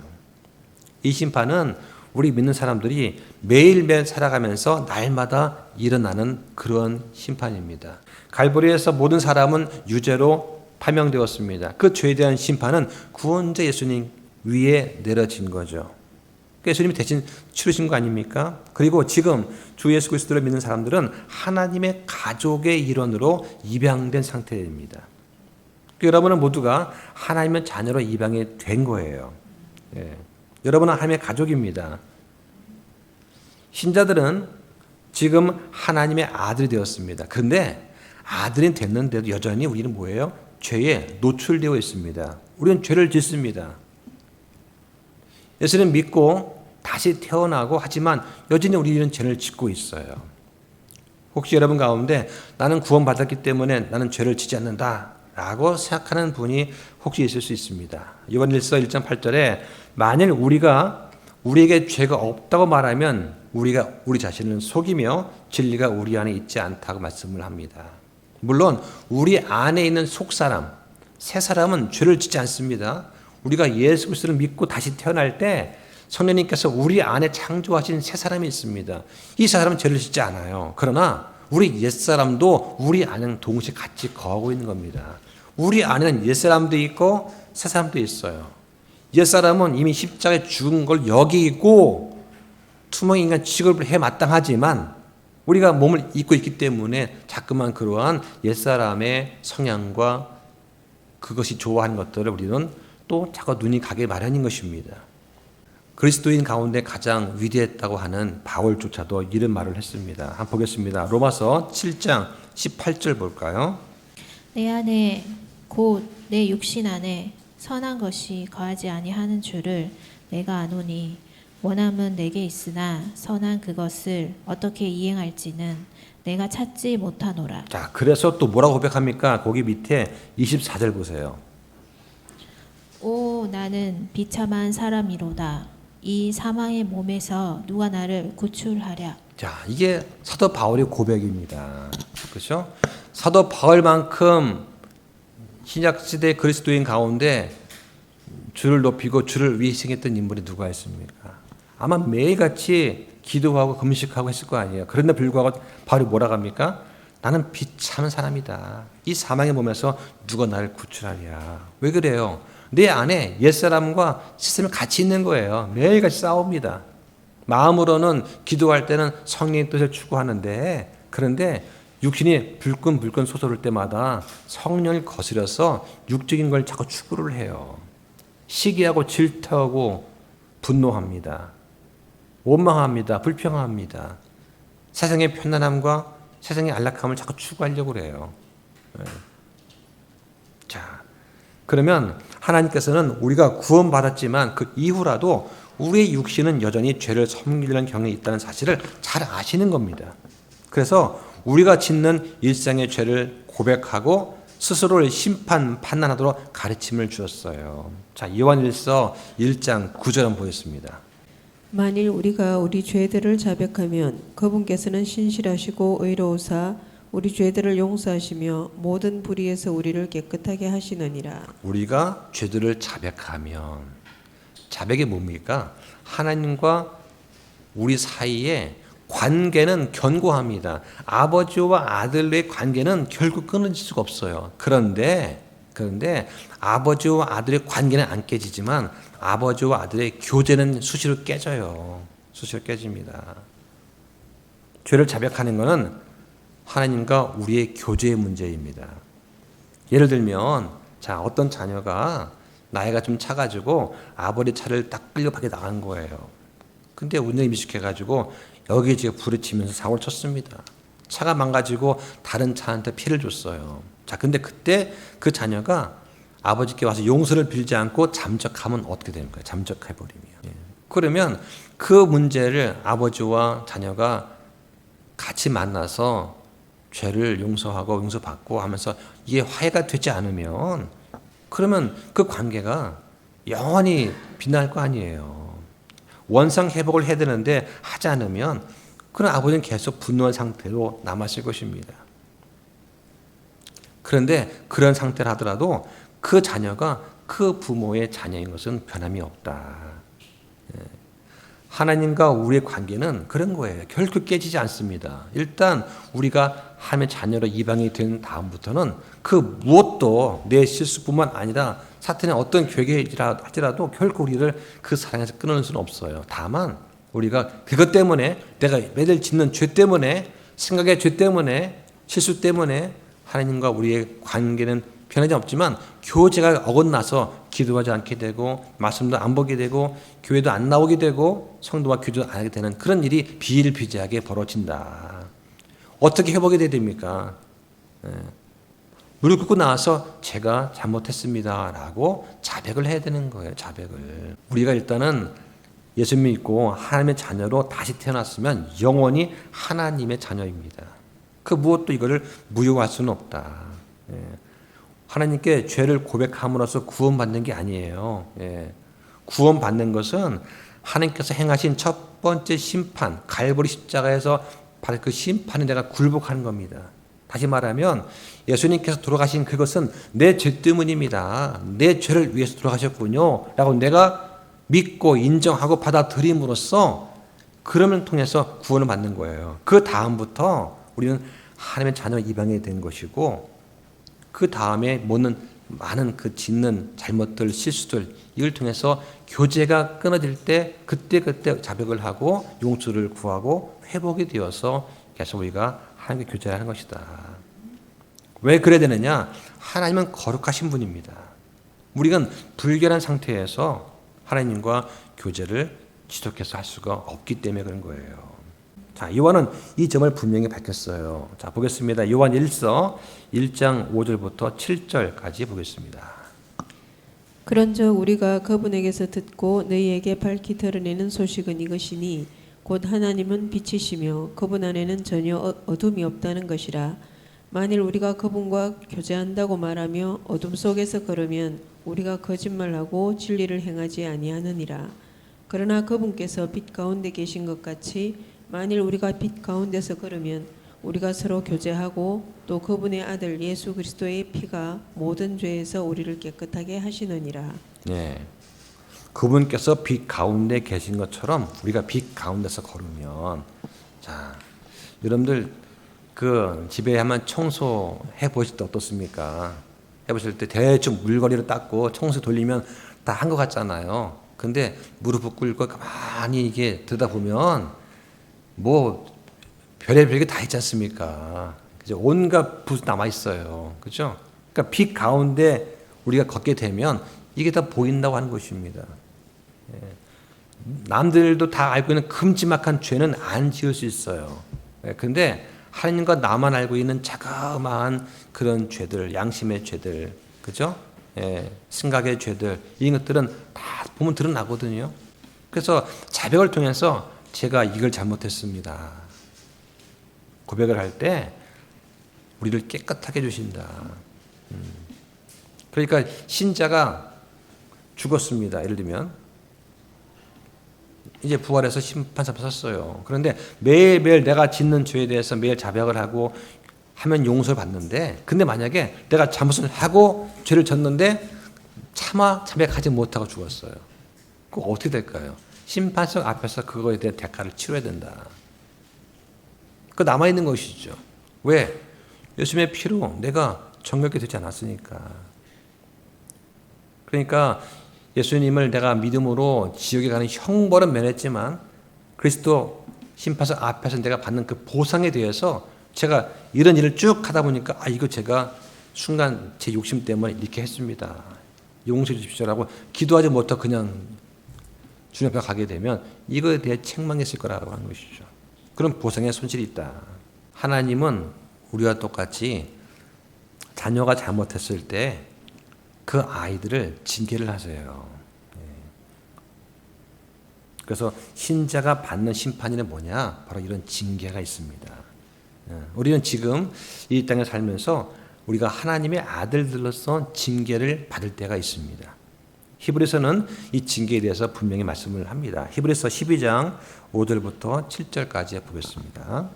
이 심판은 우리 믿는 사람들이 매일매일 살아가면서 날마다 일어나는 그런 심판입니다. 갈보리에서 모든 사람은 유죄로 파명되었습니다. 그 죄에 대한 심판은 구원자 예수님 위에 내려진 거죠. 예수님이 대신 치르신 거 아닙니까? 그리고 지금 주 예수 그리스도를 믿는 사람들은 하나님의 가족의 일원으로 입양된 상태입니다. 여러분은 모두가 하나님의 자녀로 입양이 된 거예요. 여러분은 하나님의 가족입니다. 신자들은 지금 하나님의 아들이 되었습니다. 그런데 아들이 됐는데도 여전히 우리는 뭐예요? 죄에 노출되어 있습니다. 우리는 죄를 짓습니다. 예수님 믿고 다시 태어나고 하지만 여전히 우리는 죄를 짓고 있어요. 혹시 여러분 가운데 나는 구원받았기 때문에 나는 죄를 짓지 않는다 라고 생각하는 분이 혹시 있을 수 있습니다. 요한일서 1장 8절에 만일 우리에게 죄가 없다고 말하면 우리가 우리 자신을 속이며 진리가 우리 안에 있지 않다고 말씀을 합니다. 물론 우리 안에 있는 속사람, 새 사람은 죄를 짓지 않습니다. 우리가 예수 그리스도를 믿고 다시 태어날 때 성령님께서 우리 안에 창조하신 새 사람이 있습니다. 이 사람은 죄를 짓지 않아요. 그러나 우리 옛사람도 우리 안에 동시에 같이 거하고 있는 겁니다. 우리 안에는 옛사람도 있고 새사람도 있어요. 옛사람은 이미 십자가에 죽은 걸 여기고 투명인간 취급을 해 마땅하지만 우리가 몸을 입고 있기 때문에 자꾸만 그러한 옛사람의 성향과 그것이 좋아하는 것들을 우리는 또 자꾸 눈이 가게 마련인 것입니다. 그리스도인 가운데 가장 위대했다고 하는 바울조차도 이런 말을 했습니다. 한번 보겠습니다. 로마서 7장 18절 볼까요? 내 안에 곧 내 육신 안에 선한 것이 거하지 아니하는 줄을 내가 아노니 원함은 내게 있으나 선한 그것을 어떻게 이행할지는 내가 찾지 못하노라. 자, 그래서 또 뭐라고 고백합니까? 거기 밑에 24절 보세요. 오 나는 비참한 사람이로다. 이 사망의 몸에서 누가 나를 구출하랴. 자, 이게 사도 바울의 고백입니다. 그렇죠? 사도 바울만큼 신약 시대 그리스도인 가운데 주를 높이고 주를 위해 희생했던 인물이 누가 있습니까? 아마 매일같이 기도하고 금식하고 했을 거 아니에요. 그런데 불구하고 바울이 뭐라고 합니까? 나는 비참한 사람이다. 이 사망의 몸에서 누가 나를 구출하랴. 왜 그래요? 내 안에 옛사람과 시스템이 같이 있는 거예요. 매일같이 싸웁니다. 마음으로는 기도할 때는 성령의 뜻을 추구하는데, 그런데 육신이 불끈불끈 솟아올 때마다 성령을 거스려서 육적인 걸 자꾸 추구를 해요. 시기하고 질투하고 분노합니다. 원망합니다. 불평합니다. 세상의 편안함과 세상의 안락함을 자꾸 추구하려고 그래요. 자, 그러면 하나님께서는 우리가 구원받았지만 그 이후라도 우리의 육신은 여전히 죄를 섬기려는 경향이 있다는 사실을 잘 아시는 겁니다. 그래서 우리가 짓는 일상의 죄를 고백하고 스스로를 판단하도록 가르침을 주었어요. 자, 요한일서 1장 9절은 보였습니다. 만일 우리가 우리 죄들을 자백하면 그분께서는 신실하시고 의로우사 우리 죄들을 용서하시며 모든 불의에서 우리를 깨끗하게 하시느니라. 우리가 죄들을 자백하면, 자백이 뭡니까? 하나님과 우리 사이에 관계는 견고합니다. 아버지와 아들의 관계는 결국 끊어질 수가 없어요. 그런데 아버지와 아들의 관계는 안 깨지지만 아버지와 아들의 교제는 수시로 깨져요. 수시로 깨집니다. 죄를 자백하는 것은 하나님과 우리의 교제의 문제입니다. 예를 들면, 자, 어떤 자녀가 나이가 좀 차가지고 아버지 차를 딱 끌려 밖에 나간 거예요. 근데 운전이 미숙해가지고 여기저기 부딪히면서 사고를 쳤습니다. 차가 망가지고 다른 차한테 피해를 줬어요. 자, 근데 그때 그 자녀가 아버지께 와서 용서를 빌지 않고 잠적하면 어떻게 되는 거예요? 잠적해버리면. 그러면 그 문제를 아버지와 자녀가 같이 만나서 죄를 용서하고 용서받고 하면서 이게 화해가 되지 않으면 그러면 그 관계가 영원히 빛날 거 아니에요. 원상 회복을 해야 되는데 하지 않으면 그런 아버지는 계속 분노한 상태로 남았을 것입니다. 그런데 그런 상태를 하더라도 그 자녀가 그 부모의 자녀인 것은 변함이 없다. 하나님과 우리의 관계는 그런 거예요. 결코 깨지지 않습니다. 일단 우리가 하나님의 자녀로 입양이 된 다음부터는 그 무엇도 내 실수뿐만 아니라 사탄의 어떤 괴계일지라도 결코 우리를 그 사랑에서 끊어낼 수는 없어요. 다만 우리가 그것 때문에 내가 매일 짓는 죄 때문에 생각의 죄 때문에 실수 때문에 하나님과 우리의 관계는 변하지 없지만 교제가 어긋나서 기도하지 않게 되고 말씀도 안 보게 되고 교회도 안 나오게 되고 성도와 교제도 안 하게 되는 그런 일이 비일비재하게 벌어진다. 어떻게 회복이 돼야 됩니까? 무릎 꿇고 나와서 제가 잘못했습니다 라고 자백을 해야 되는 거예요. 자백을. 우리가 일단은 예수 믿고 하나님의 자녀로 다시 태어났으면 영원히 하나님의 자녀입니다. 그 무엇도 이거를 무효할 수는 없다. 하나님께 죄를 고백함으로써 구원받는 게 아니에요. 구원받는 것은 하나님께서 행하신 첫 번째 심판, 갈보리 십자가에서 바로 그 심판에 내가 굴복하는 겁니다. 다시 말하면 예수님께서 돌아가신 그것은 내 죄 때문입니다. 내 죄를 위해서 돌아가셨군요 라고 내가 믿고 인정하고 받아들임으로써 그러면 통해서 구원을 받는 거예요. 그 다음부터 우리는 하나님의 자녀 입양이 된 것이고 그 다음에 모는 많은 그 짓는 잘못들, 실수들 이걸 통해서 교제가 끊어질 때 그때 자백을 하고 용서를 구하고 회복이 되어서 계속 우리가 하나님과 교제를 하는 것이다. 왜 그래야 되느냐? 하나님은 거룩하신 분입니다. 우리가 불결한 상태에서 하나님과 교제를 지속해서 할 수가 없기 때문에 그런 거예요. 자, 요한은 이 점을 분명히 밝혔어요. 자, 보겠습니다. 요한 1서 1장 5절부터 7절까지 보겠습니다. 그런즉 우리가 그분에게서 듣고 너희에게 밝히 드러내는 소식은 이것이니 곧 하나님은 빛이시며 그분 안에는 전혀 어둠이 없다는 것이라. 만일 우리가 그분과 교제한다고 말하며 어둠 속에서 걸으면 우리가 거짓말하고 진리를 행하지 아니하느니라. 그러나 그분께서 빛 가운데 계신 것 같이 만일 우리가 빛 가운데서 걸으면 우리가 서로 교제하고 또 그분의 아들 예수 그리스도의 피가 모든 죄에서 우리를 깨끗하게 하시느니라. 네. 그분께서 빛 가운데 계신 것처럼 우리가 빛 가운데서 걸으면, 자, 여러분들 그 집에 한번 청소해 보실 때 어떻습니까? 해보실 때 대충 물건이로 닦고 청소 돌리면 다 한 것 같잖아요. 근데 무릎을 꿇고 가만히 이게 들여다보면 뭐 별의별 게 다 있지 않습니까? 그죠? 온갖 붓 남아 있어요. 그죠? 그러니까 빛 가운데 우리가 걷게 되면 이게 다 보인다고 하는 것입니다. 예. 남들도 다 알고 있는 큼지막한 죄는 안 지을 수 있어요. 예. 근데 하나님과 나만 알고 있는 자그마한 그런 죄들, 양심의 죄들, 그죠? 예. 생각의 죄들, 이런 것들은 다 보면 드러나거든요. 그래서 자백을 통해서 제가 이걸 잘못했습니다. 고백을 할 때 우리를 깨끗하게 해주신다. 그러니까 신자가 죽었습니다. 예를 들면 이제 부활해서 심판사 앞에 섰어요. 그런데 매일매일 내가 짓는 죄에 대해서 매일 자백을 하고 하면 용서를 받는데, 근데 만약에 내가 잘못을 하고 죄를 졌는데 차마 자백하지 못하고 죽었어요. 그거 어떻게 될까요? 심판석 앞에서 그거에 대한 대가를 치러야 된다. 그 남아있는 것이죠. 왜? 예수님의 피로 내가 정결케 되지 않았으니까. 그러니까 예수님을 내가 믿음으로 지옥에 가는 형벌은 면했지만 그리스도 심판석 앞에서 내가 받는 그 보상에 대해서 제가 이런 일을 쭉 하다 보니까 이거 제가 순간 제 욕심 때문에 이렇게 했습니다. 용서해 주십시오라고 기도하지 못하고 그냥 주님 앞에 가게 되면 이거에 대해 책망했을 거라고 하는 것이죠. 그런 보상의 손실이 있다. 하나님은 우리와 똑같이 자녀가 잘못했을 때 그 아이들을 징계를 하세요. 그래서 신자가 받는 심판이는 뭐냐? 바로 이런 징계가 있습니다. 우리는 지금 이 땅에 살면서 우리가 하나님의 아들들로서 징계를 받을 때가 있습니다. 히브리서는 이 징계에 대해서 분명히 말씀을 합니다. 히브리서 12장 5절부터 7절까지 보겠습니다.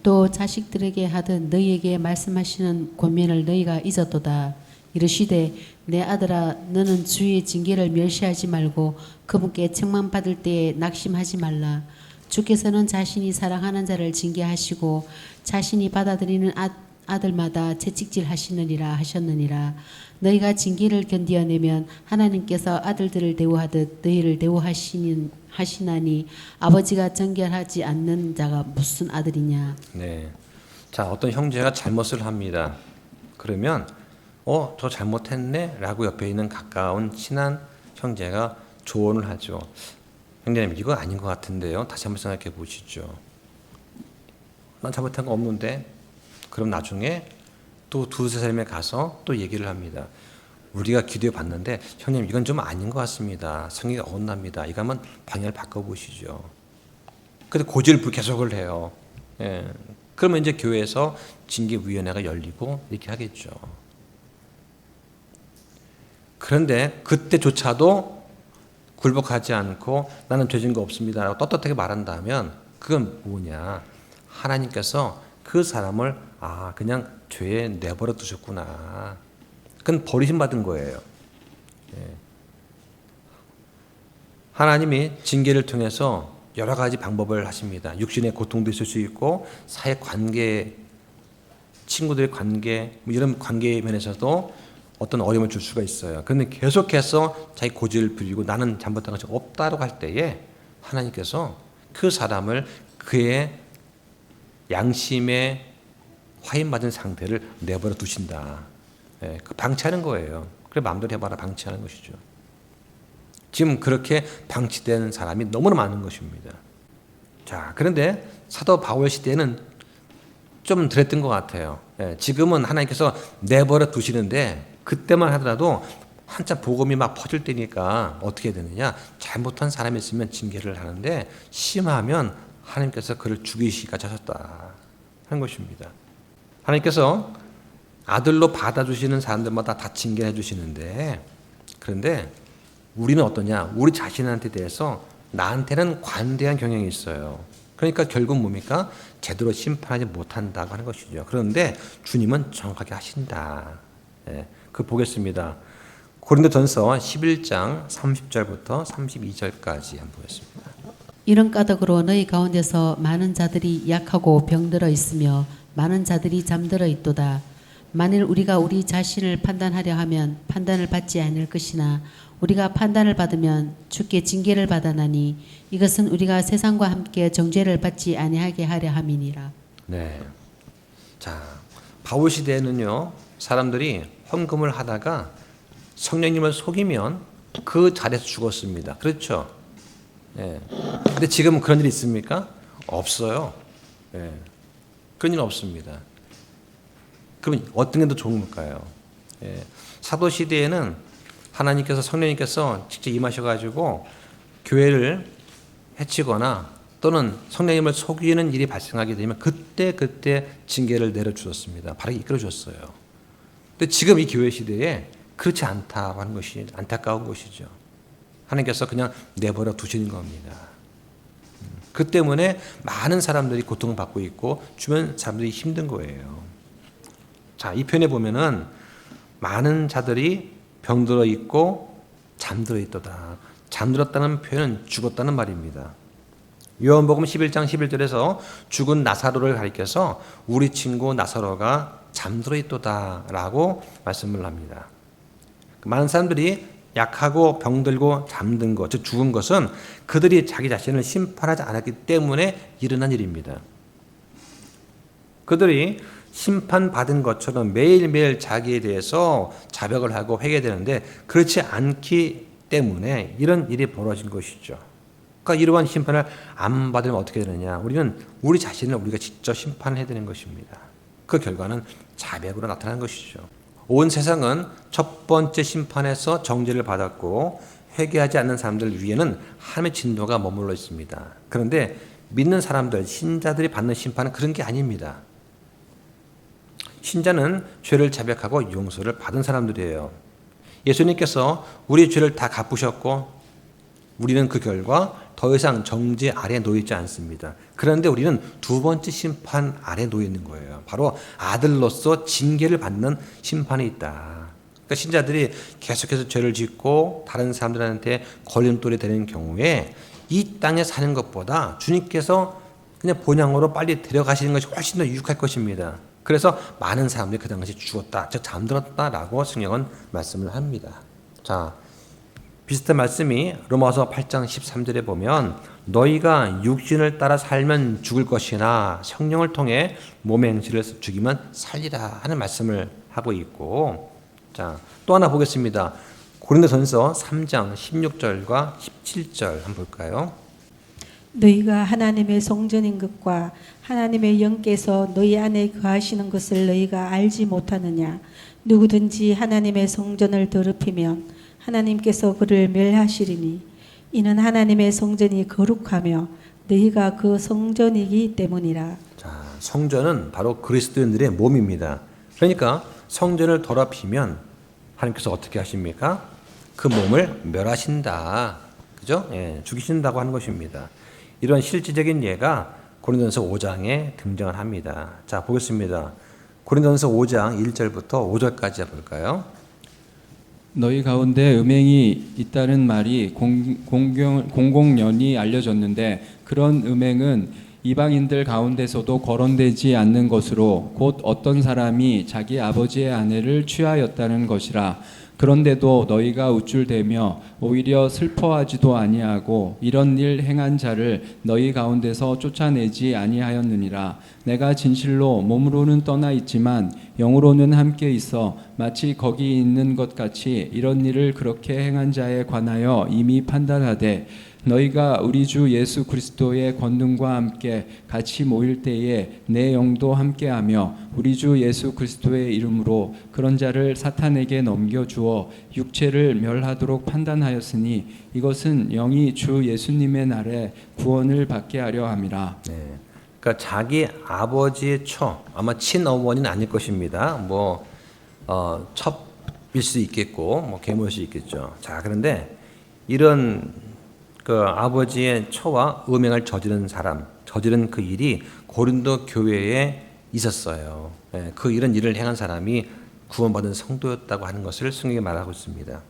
또 자식들에게 하듯 너희에게 말씀하시는 권면을 너희가 잊었도다. 이르시되 내 아들아 너는 주의 징계를 멸시하지 말고 그분께 책망받을 때에 낙심하지 말라. 주께서는 자신이 사랑하는 자를 징계하시고 자신이 받아들이는 아들마다 채찍질 하시느니라 하셨느니라. 너희가 징계를 견디어내면 하나님께서 아들들을 대우하듯 너희를 대우하시나니 아버지가 정결하지 않는 자가 무슨 아들이냐. 네. 자, 어떤 형제가 잘못을 합니다. 그러면 저 잘못했네? 라고 옆에 있는 가까운 친한 형제가 조언을 하죠. 형제님, 이거 아닌 것 같은데요. 다시 한번 생각해 보시죠. 난 잘못한 거 없는데. 그럼 나중에 또 두세 사람에 가서 또 얘기를 합니다. 우리가 기도해 봤는데 형님 이건 좀 아닌 것 같습니다. 성의가 어긋납니다. 이거 한번 방향을 바꿔보시죠. 근데 고지를 계속을 해요. 예. 그러면 이제 교회에서 징계위원회가 열리고 이렇게 하겠죠. 그런데 그때조차도 굴복하지 않고 나는 죄진 거 없습니다 라고 떳떳하게 말한다면 그건 뭐냐? 하나님께서 그 사람을 그냥 죄에 내버려 두셨구나. 그건 버리심 받은 거예요. 예. 하나님이 징계를 통해서 여러 가지 방법을 하십니다. 육신의 고통도 있을 수 있고 사회 관계에 친구들의 관계, 뭐 이런 관계 면에서도 어떤 어려움을 줄 수가 있어요. 그런데 계속해서 자기 고집을 부리고 나는 잘못한 것이 없다고 할 때에 하나님께서 그 사람을 그의 양심에 화인맞은 상태를 내버려 두신다. 예, 그 방치하는 거예요. 그래 마음대로 해봐라 방치하는 것이죠. 지금 그렇게 방치된 사람이 너무나 많은 것입니다. 자, 그런데 사도 바울 시대에는 좀 덜했던 것 같아요. 예, 지금은 하나님께서 내버려 두시는데 그때만 하더라도 한참 복음이 막 퍼질 때니까 어떻게 되느냐, 잘못한 사람이 있으면 징계를 하는데 심하면 하나님께서 그를 죽이시기까지 하셨다 하는 것입니다. 하나님께서 아들로 받아주시는 사람들마다 다 징계해 주시는데, 그런데 우리는 어떠냐, 우리 자신한테 대해서 나한테는 관대한 경향이 있어요. 그러니까 결국 뭡니까? 제대로 심판하지 못한다고 하는 것이죠. 그런데 주님은 정확하게 하신다. 예, 그 보겠습니다. 고린도전서 11장 30절부터 32절까지 한번 보겠습니다. 이런 까닭으로 너희 가운데서 많은 자들이 약하고 병들어 있으며 많은 자들이 잠들어 있도다. 만일 우리가 우리 자신을 판단하려 하면 판단을 받지 않을 것이나 우리가 판단을 받으면 주께 징계를 받아나니 이것은 우리가 세상과 함께 정죄를 받지 아니하게 하려 함이니라. 네. 자, 바울 시대에는요, 사람들이 헌금을 하다가 성령님을 속이면 그 자리에서 죽었습니다. 그렇죠? 예. 근데 지금 그런 일이 있습니까? 없어요. 예. 그런 일 없습니다. 그럼 어떤 게 더 좋은 걸까요? 예. 사도 시대에는 하나님께서 성령님께서 직접 임하셔가지고 교회를 해치거나 또는 성령님을 속이는 일이 발생하게 되면 그때 징계를 내려주었습니다. 바로 이끌어 주었어요. 근데 지금 이 교회 시대에 그렇지 않다고 하는 것이 안타까운 것이죠. 하나님께서 그냥 내버려 두시는 겁니다. 그 때문에 많은 사람들이 고통받고 있고 주변 사람들이 힘든 거예요. 자, 이 편에 보면은 많은 자들이 병들어 있고 잠들어 있도다. 잠들었다는 표현은 죽었다는 말입니다. 요한복음 11장 11절에서 죽은 나사로를 가리켜서 우리 친구 나사로가 잠들어 있도다라고 말씀을 합니다. 많은 사람들이 약하고 병들고 잠든 것, 즉 죽은 것은 그들이 자기 자신을 심판하지 않았기 때문에 일어난 일입니다. 그들이 심판받은 것처럼 매일매일 자기에 대해서 자백을 하고 회개되는데 그렇지 않기 때문에 이런 일이 벌어진 것이죠. 그러니까 이러한 심판을 안 받으면 어떻게 되느냐, 우리는 우리 자신을 우리가 직접 심판해야 되는 것입니다. 그 결과는 자백으로 나타나는 것이죠. 온 세상은 첫 번째 심판에서 정죄를 받았고 회개하지 않는 사람들 위에는 하나님의 진노가 머물러 있습니다. 그런데 믿는 사람들, 신자들이 받는 심판은 그런 게 아닙니다. 신자는 죄를 자백하고 용서를 받은 사람들이에요. 예수님께서 우리 죄를 다 갚으셨고 우리는 그 결과 더 이상 정죄 아래 놓여 있지 않습니다. 그런데 우리는 두 번째 심판 아래 놓여 있는 거예요. 바로 아들로서 징계를 받는 심판이 있다. 그러니까 신자들이 계속해서 죄를 짓고 다른 사람들한테 걸림돌이 되는 경우에 이 땅에 사는 것보다 주님께서 그냥 본향으로 빨리 데려가시는 것이 훨씬 더 유익할 것입니다. 그래서 많은 사람들이 그 당시 죽었다, 즉 잠들었다라고 성경은 말씀을 합니다. 자, 비슷한 말씀이 로마서 8장 13절에 보면 너희가 육신을 따라 살면 죽을 것이나 성령을 통해 몸의 행실을 죽이면 살리라 하는 말씀을 하고 있고, 자, 또 하나 보겠습니다. 고린도전서 3장 16절과 17절 한번 볼까요? 너희가 하나님의 성전인 것과 하나님의 영께서 너희 안에 거하시는 것을 너희가 알지 못하느냐. 누구든지 하나님의 성전을 더럽히면 하나님께서 그를 멸하시리니 이는 하나님의 성전이 거룩하며 너희가 그 성전이기 때문이라. 자, 성전은 바로 그리스도인들의 몸입니다. 그러니까 성전을 더럽히면 하나님께서 어떻게 하십니까? 그 몸을 멸하신다. 그죠? 예, 죽이신다고 하는 것입니다. 이런 실질적인 예가 고린도전서 5장에 등장을 합니다. 자, 보겠습니다. 고린도전서 5장 1절부터 5절까지 볼까요? 너희 가운데 음행이 있다는 말이 공공연히 알려졌는데 그런 음행은 이방인들 가운데서도 거론되지 않는 것으로 곧 어떤 사람이 자기 아버지의 아내를 취하였다는 것이라. 그런데도 너희가 우쭐대며 오히려 슬퍼하지도 아니하고 이런 일 행한 자를 너희 가운데서 쫓아내지 아니하였느니라. 내가 진실로 몸으로는 떠나 있지만 영으로는 함께 있어 마치 거기 있는 것 같이 이런 일을 그렇게 행한 자에 관하여 이미 판단하되 너희가 우리 주 예수 그리스도의 권능과 함께 같이 모일 때에 내 영도 함께하며 우리 주 예수 그리스도의 이름으로 그런 자를 사탄에게 넘겨주어 육체를 멸하도록 판단하였으니 이것은 영이 주 예수님의 날에 구원을 받게 하려 함이라. 네. 그러니까 자기 아버지의 아마 친어머니는 아닐 것입니다. 첩일 수 있겠고, 계모일 수 있겠죠. 자, 그런데 이런 그 아버지의 처와 음행을 저지른 그 일이 고린도 교회에 있었어요. 이런 일을 행한 사람이 구원받은 성도였다고 하는 것을 성경에 말하고 있습니다.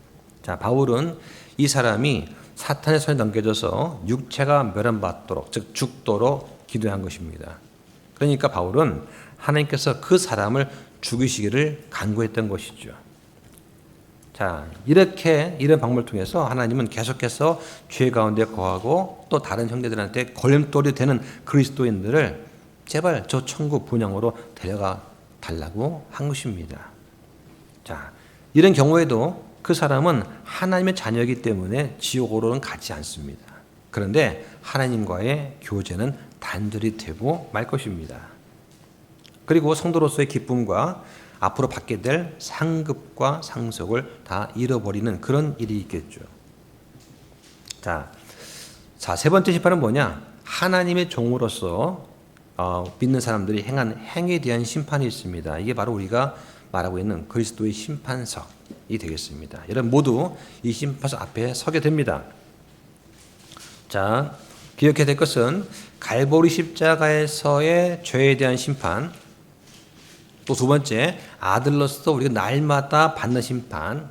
자, 바울은 이 사람이 사탄의 손에 넘겨져서 육체가 멸함받도록, 즉 죽도록 기도한 것입니다. 그러니까 바울은 하나님께서 그 사람을 죽이시기를 간구했던 것이죠. 자, 이런 방법을 통해서 하나님은 계속해서 죄 가운데 거하고 또 다른 형제들한테 걸림돌이 되는 그리스도인들을 제발 저 천국 분향으로 데려가 달라고 한 것입니다. 자, 이런 경우에도 그 사람은 하나님의 자녀이기 때문에 지옥으로는 가지 않습니다. 그런데 하나님과의 교제는 단절이 되고 말 것입니다. 그리고 성도로서의 기쁨과 앞으로 받게 될 상급과 상속을 다 잃어버리는 그런 일이 있겠죠. 자, 세 번째 심판은 뭐냐? 하나님의 종으로서 믿는 사람들이 행한 행위에 대한 심판이 있습니다. 이게 바로 우리가 말하고 있는 그리스도의 심판석이 되겠습니다. 여러분 모두 이 심판석 앞에 서게 됩니다. 자, 기억해야 될 것은 갈보리 십자가에서의 죄에 대한 심판, 또 두 번째, 아들로서 우리가 날마다 받는 심판,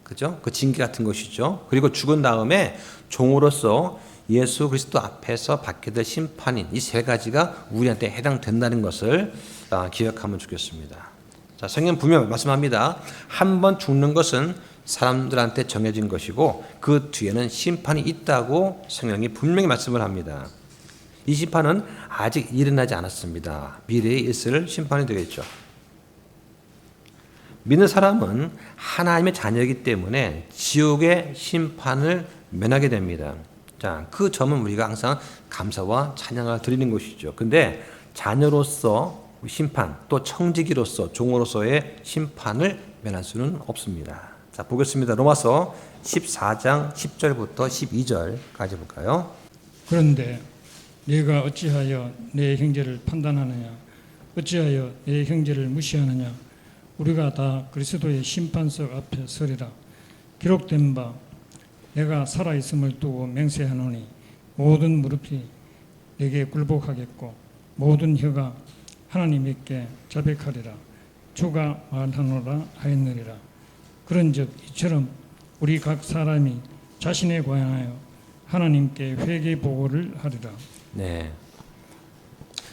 그죠? 그 징계 같은 것이죠. 그리고 죽은 다음에 종으로서 예수 그리스도 앞에서 받게 될 심판인 이 세 가지가 우리한테 해당된다는 것을 기억하면 좋겠습니다. 자, 성경 분명 말씀합니다. 한 번 죽는 것은 사람들한테 정해진 것이고 그 뒤에는 심판이 있다고 성경이 분명히 말씀을 합니다. 이 심판은 아직 일어나지 않았습니다. 미래에 있을 심판이 되겠죠. 믿는 사람은 하나님의 자녀이기 때문에 지옥의 심판을 면하게 됩니다. 자, 그 점은 우리가 항상 감사와 찬양을 드리는 것이죠. 근데 자녀로서 심판, 또 청지기로서 종으로서의 심판을 면할 수는 없습니다. 자, 보겠습니다. 로마서 14장 10절부터 12절까지 볼까요? 그런데 네가 어찌하여 내 형제를 판단하느냐? 어찌하여 내 형제를 무시하느냐? 우리가 다 그리스도의 심판석 앞에 서리라. 기록된 바 내가 살아있음을 두고 맹세하노니 모든 무릎이 내게 굴복하겠고 모든 혀가 하나님께 자백하리라. 주가 말하노라 하였느니라. 그런즉 이처럼 우리 각 사람이 자신에 관하여 하나님께 회개 보고를 하리라. 네.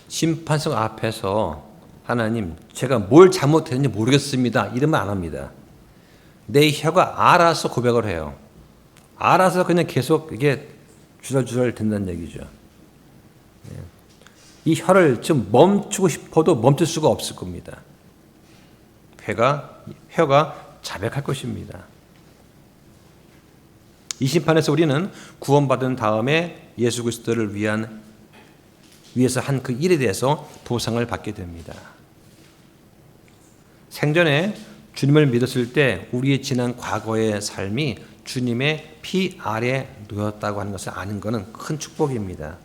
심판석 앞에서 하나님, 제가 뭘 잘못했는지 모르겠습니다. 이러면 안 합니다. 내 혀가 알아서 고백을 해요. 알아서 그냥 계속 이게 주절주절 된다는 얘기죠. 이 혀를 좀 멈추고 싶어도 멈출 수가 없을 겁니다. 혀가 자백할 것입니다. 이 심판에서 우리는 구원받은 다음에 예수 그리스도를 위해서 한 그 일에 대해서 보상을 받게 됩니다. 생전에 주님을 믿었을 때 우리의 지난 과거의 삶이 주님의 피 아래 놓였다고 하는 것을 아는 것은 큰 축복입니다.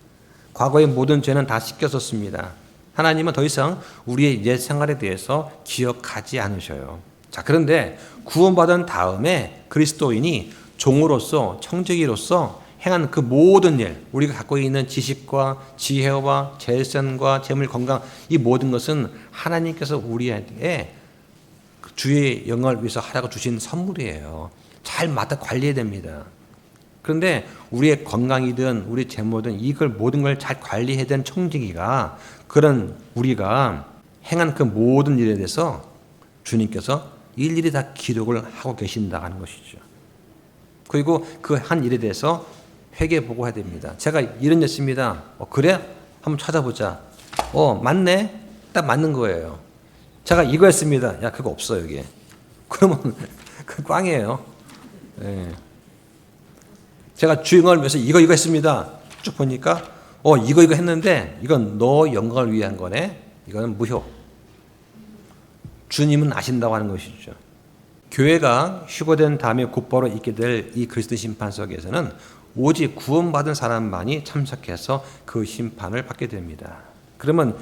과거의 모든 죄는 다 씻겨졌습니다. 하나님은 더 이상 우리의 옛 생활에 대해서 기억하지 않으셔요. 자, 그런데 구원받은 다음에 그리스도인이 종으로서 청지기로서 행한 그 모든 일, 우리가 갖고 있는 지식과 지혜와 재산과 재물, 건강, 이 모든 것은 하나님께서 우리에게 주의 영광을 위해서 하라고 주신 선물이에요. 잘 맡아 관리해야 됩니다. 그런데 우리의 건강이든 우리 재물든 이걸 모든 걸 잘 관리해야 되는 청지기가 그런 우리가 행한 그 모든 일에 대해서 주님께서 일일이 다 기록을 하고 계신다는 것이죠. 그리고 그 한 일에 대해서 회개 보고해야 됩니다. 제가 이런 였습니다. 그래? 한번 찾아보자. 맞네? 딱 맞는 거예요. 제가 이거 했습니다. 야, 그거 없어 여기. 그러면 그 꽝이에요. 네. 제가 주영을 위해서 이거 했습니다. 쭉 보니까 이거 했는데 이건 너 영광을 위한 거네. 이거는 무효. 주님은 아신다고 하는 것이죠. 교회가 휴거된 다음에 곧바로 있게 될 이 그리스도 심판석에서는 오직 구원받은 사람만이 참석해서 그 심판을 받게 됩니다. 그러면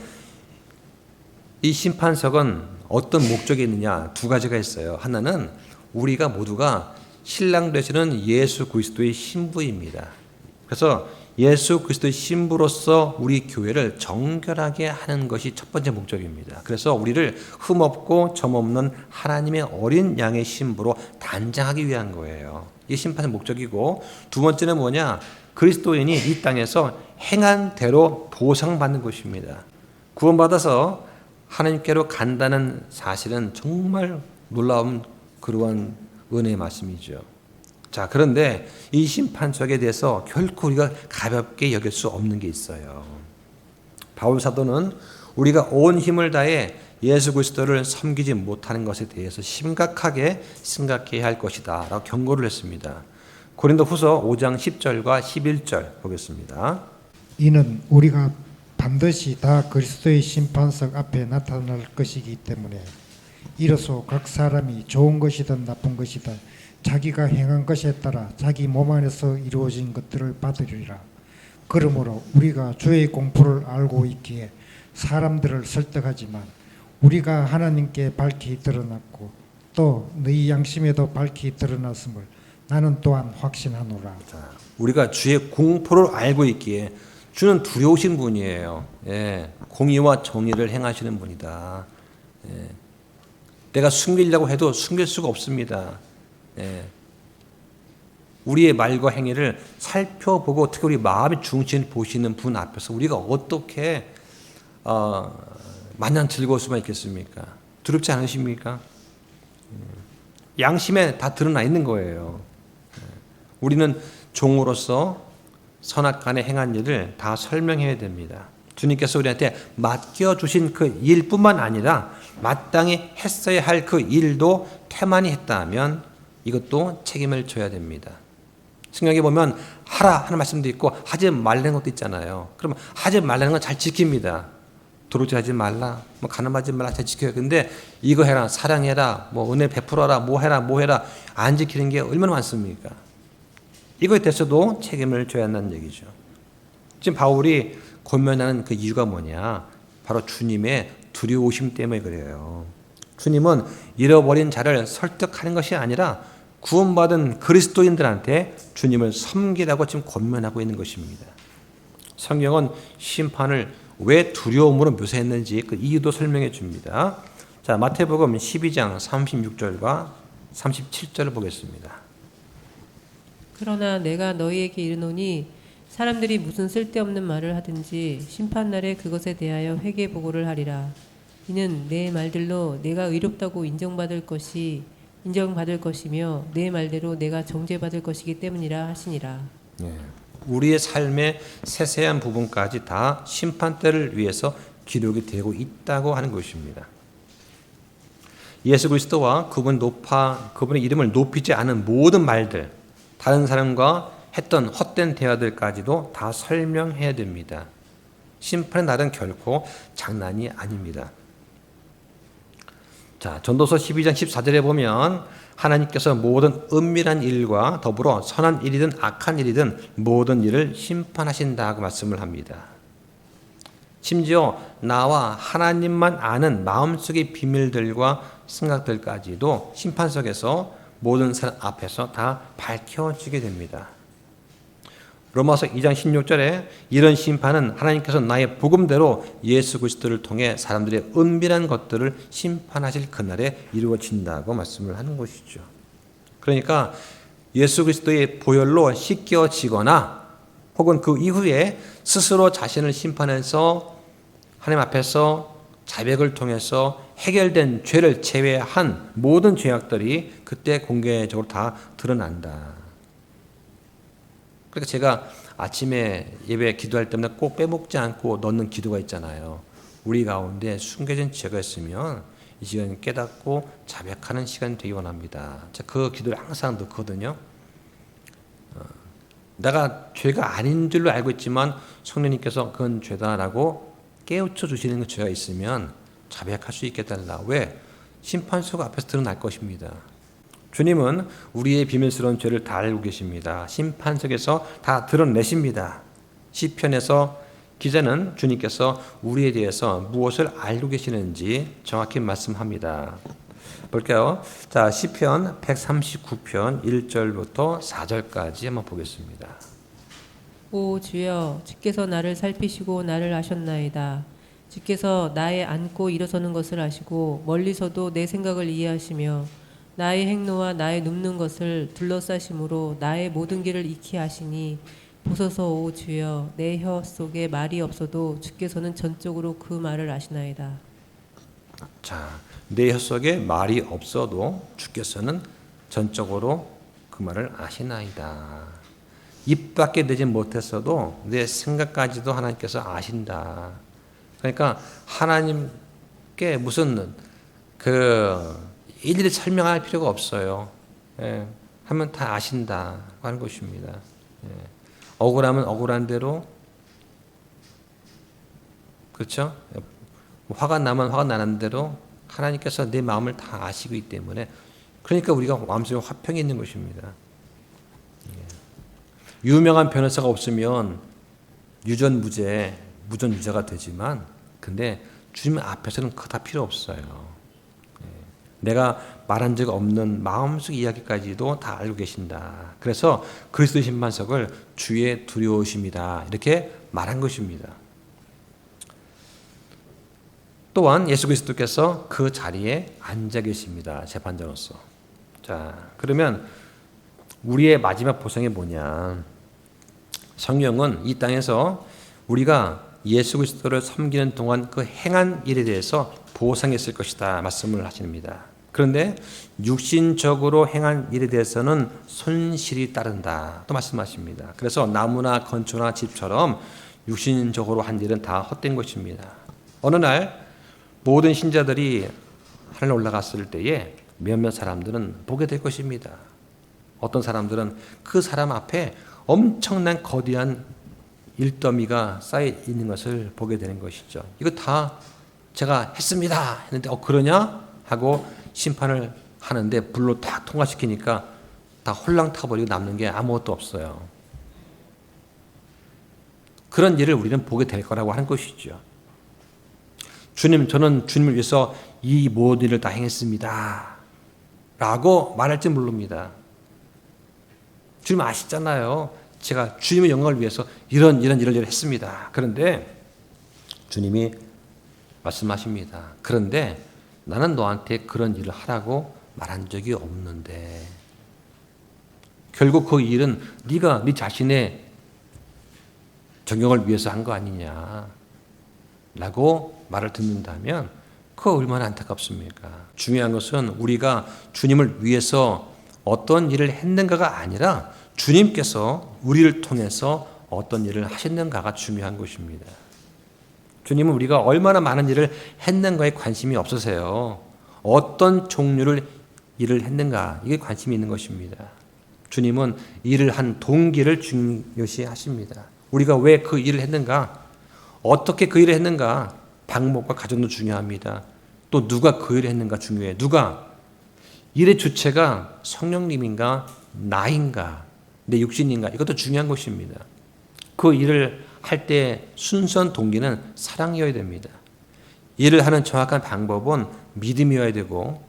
이 심판석은 어떤 목적이 있느냐? 두 가지가 있어요. 하나는 우리가 모두가 신랑 되시는 예수 그리스도의 신부입니다. 그래서 예수 그리스도의 신부로서 우리 교회를 정결하게 하는 것이 첫 번째 목적입니다. 그래서 우리를 흠없고 점없는 하나님의 어린 양의 신부로 단장하기 위한 거예요. 이 심판의 목적이고, 두 번째는 뭐냐? 그리스도인이 이 땅에서 행한 대로 보상받는 것입니다. 구원받아서 하나님께로 간다는 사실은 정말 놀라운 그러한 은혜의 말씀이죠. 자, 그런데 이 심판석에 대해서 결코 우리가 가볍게 여길 수 없는 게 있어요. 바울 사도는 우리가 온 힘을 다해 예수 그리스도를 섬기지 못하는 것에 대해서 심각하게 생각해야 할 것이다 라고 경고를 했습니다. 고린도후서 5장 10절과 11절 보겠습니다. 이는 우리가 반드시 다 그리스도의 심판석 앞에 나타날 것이기 때문에 이로써 각 사람이 좋은 것이든 나쁜 것이든 자기가 행한 것에 따라 자기 몸 안에서 이루어진 것들을 받으리라. 그러므로 우리가 주의 공포를 알고 있기에 사람들을 설득하지만 우리가 하나님께 밝히 드러났고 또 너희 양심에도 밝히 드러났음을 나는 또한 확신하노라. 자, 우리가 주의 공포를 알고 있기에 주는 두려우신 분이에요. 예, 공의와 정의를 행하시는 분이다. 예, 내가 숨기려고 해도 숨길 수가 없습니다. 예, 우리의 말과 행위를 살펴보고 특히 우리 마음의 중심을 보시는 분 앞에서 우리가 어떻게 마냥 즐거울 수만 있겠습니까? 두렵지 않으십니까? 양심에 다 드러나 있는 거예요. 우리는 종으로서 선악간에 행한 일을 다 설명해야 됩니다. 주님께서 우리한테 맡겨주신 그 일뿐만 아니라 마땅히 했어야 할 그 일도 태만히 했다면 이것도 책임을 져야 됩니다. 성경에 보면 하라 하는 말씀도 있고 하지 말라는 것도 있잖아요. 그러면 하지 말라는 건 잘 지킵니다. 도둑질하지 말라, 뭐 가늠하지 말라 잘 지켜요. 근데 이거 해라, 사랑해라, 뭐 은혜 베풀어라, 뭐 해라 안 지키는 게 얼마나 많습니까? 이거에 대해서도 책임을 져야 한다는 얘기죠. 지금 바울이 고면하는 그 이유가 뭐냐? 바로 주님의 두려우심 때문에 그래요. 주님은 잃어버린 자를 설득하는 것이 아니라 구원받은 그리스도인들한테 주님을 섬기라고 지금 권면하고 있는 것입니다. 성경은 심판을 왜 두려움으로 묘사했는지 그 이유도 설명해 줍니다. 자, 마태복음 12장 36절과 37절을 보겠습니다. 그러나 내가 너희에게 이르노니 사람들이 무슨 쓸데없는 말을 하든지 심판날에 그것에 대하여 회개 보고를 하리라. 이는 내 말들로 내가 의롭다고 인정받을 것이며 내 말대로 내가 정죄받을 것이기 때문이라 하시니라. 네. 우리의 삶의 세세한 부분까지 다 심판대를 위해서 기록이 되고 있다고 하는 것입니다. 예수 그리스도와 그분의 이름을 높이지 않은 모든 말들, 다른 사람과 했던 헛된 대화들까지도 다 설명해야 됩니다. 심판의 날은 결코 장난이 아닙니다. 자, 전도서 12장 14절에 보면 하나님께서 모든 은밀한 일과 더불어 선한 일이든 악한 일이든 모든 일을 심판하신다고 말씀을 합니다. 심지어 나와 하나님만 아는 마음속의 비밀들과 생각들까지도 심판석에서 모든 사람 앞에서 다 밝혀지게 됩니다. 로마서 2장 16절에 이런 심판은 하나님께서 나의 복음대로 예수 그리스도를 통해 사람들의 은밀한 것들을 심판하실 그날에 이루어진다고 말씀을 하는 것이죠. 그러니까 예수 그리스도의 보혈로 씻겨지거나 혹은 그 이후에 스스로 자신을 심판해서 하나님 앞에서 자백을 통해서 해결된 죄를 제외한 모든 죄악들이 그때 공개적으로 다 드러난다. 그러니까 제가 아침에 예배 기도할 때마다 꼭 빼먹지 않고 넣는 기도가 있잖아요. 우리 가운데 숨겨진 죄가 있으면 이 시간 깨닫고 자백하는 시간이 되기 원합니다. 제가 그 기도를 항상 넣거든요. 내가 죄가 아닌 줄로 알고 있지만 성령님께서 그건 죄다라고 깨우쳐 주시는 죄가 있으면 자백할 수 있겠다. 왜? 심판수가 앞에서 드러날 것입니다. 주님은 우리의 비밀스러운 죄를 다 알고 계십니다. 심판석에서 다 드러내십니다. 시편에서 기자는 주님께서 우리에 대해서 무엇을 알고 계시는지 정확히 말씀합니다. 볼게요. 자, 시편 139편 1절부터 4절까지 한번 보겠습니다. 오 주여, 주께서 나를 살피시고 나를 아셨나이다. 주께서 나의 앉고 일어서는 것을 아시고 멀리서도 내 생각을 이해하시며 나의 행로와 나의 눕는 것을 둘러싸심으로 나의 모든 길을 익히 아시니 보소서 오 주여, 내 혀 속에 말이 없어도 주께서는 전적으로 그 말을 아시나이다. 자, 내 혀 속에 말이 없어도 주께서는 전적으로 그 말을 아시나이다. 입 밖에 내지 못했어도 내 생각까지도 하나님께서 아신다. 그러니까 하나님께 무슨 일일이 설명할 필요가 없어요. 예, 하면 다 아신다고 하는 것입니다. 예, 억울하면 억울한 대로, 그렇죠? 화가 나면 화가 나는 대로 하나님께서 내 마음을 다 아시기 때문에, 그러니까 우리가 마음속에 화평이 있는 것입니다. 예. 유명한 변호사가 없으면 무전유죄가 되지만, 근데 주님 앞에서는 그거 다 필요 없어요. 예. 내가 말한 적 없는 마음속 이야기까지도 다 알고 계신다. 그래서 그리스도 심판석을 주의 두려우심이다, 이렇게 말한 것입니다. 또한 예수 그리스도께서 그 자리에 앉아 계십니다. 재판장으로서. 자, 그러면 우리의 마지막 보상이 뭐냐? 성경은 이 땅에서 우리가 예수 그리스도를 섬기는 동안 그 행한 일에 대해서 보상했을 것이다 말씀을 하십니다. 그런데 육신적으로 행한 일에 대해서는 손실이 따른다 또 말씀하십니다. 그래서 나무나 건초나 집처럼 육신적으로 한 일은 다 헛된 것입니다. 어느 날 모든 신자들이 하늘에 올라갔을 때에 몇몇 사람들은 보게 될 것입니다. 어떤 사람들은 그 사람 앞에 엄청난 거대한 일더미가 쌓여 있는 것을 보게 되는 것이죠. 이거 다 제가 했습니다 했는데 그러냐? 하고 심판을 하는데 불로 딱 통과시키니까 다 홀랑 타버리고 남는 게 아무것도 없어요. 그런 일을 우리는 보게 될 거라고 하는 것이죠. 주님, 저는 주님을 위해서 이 모든 일을 다 행했습니다 라고 말할지 모릅니다. 주님 아시잖아요. 제가 주님의 영광을 위해서 이런 일을 했습니다. 그런데 주님이 말씀하십니다. 그런데 나는 너한테 그런 일을 하라고 말한 적이 없는데, 결국 그 일은 네가 네 자신의 정경을 위해서 한 거 아니냐 라고 말을 듣는다면 그거 얼마나 안타깝습니까? 중요한 것은 우리가 주님을 위해서 어떤 일을 했는가가 아니라 주님께서 우리를 통해서 어떤 일을 하셨는가가 중요한 것입니다. 주님은 우리가 얼마나 많은 일을 했는가에 관심이 없으세요. 어떤 종류를 일을 했는가, 이게 관심이 있는 것입니다. 주님은 일을 한 동기를 중요시 하십니다. 우리가 왜 그 일을 했는가, 어떻게 그 일을 했는가, 방법과 과정도 중요합니다. 또 누가 그 일을 했는가 중요해요. 누가? 일의 주체가 성령님인가 나인가 내 육신인가, 이것도 중요한 것입니다. 그 일을 할 때 순수한 동기는 사랑이어야 됩니다. 일을 하는 정확한 방법은 믿음이어야 되고,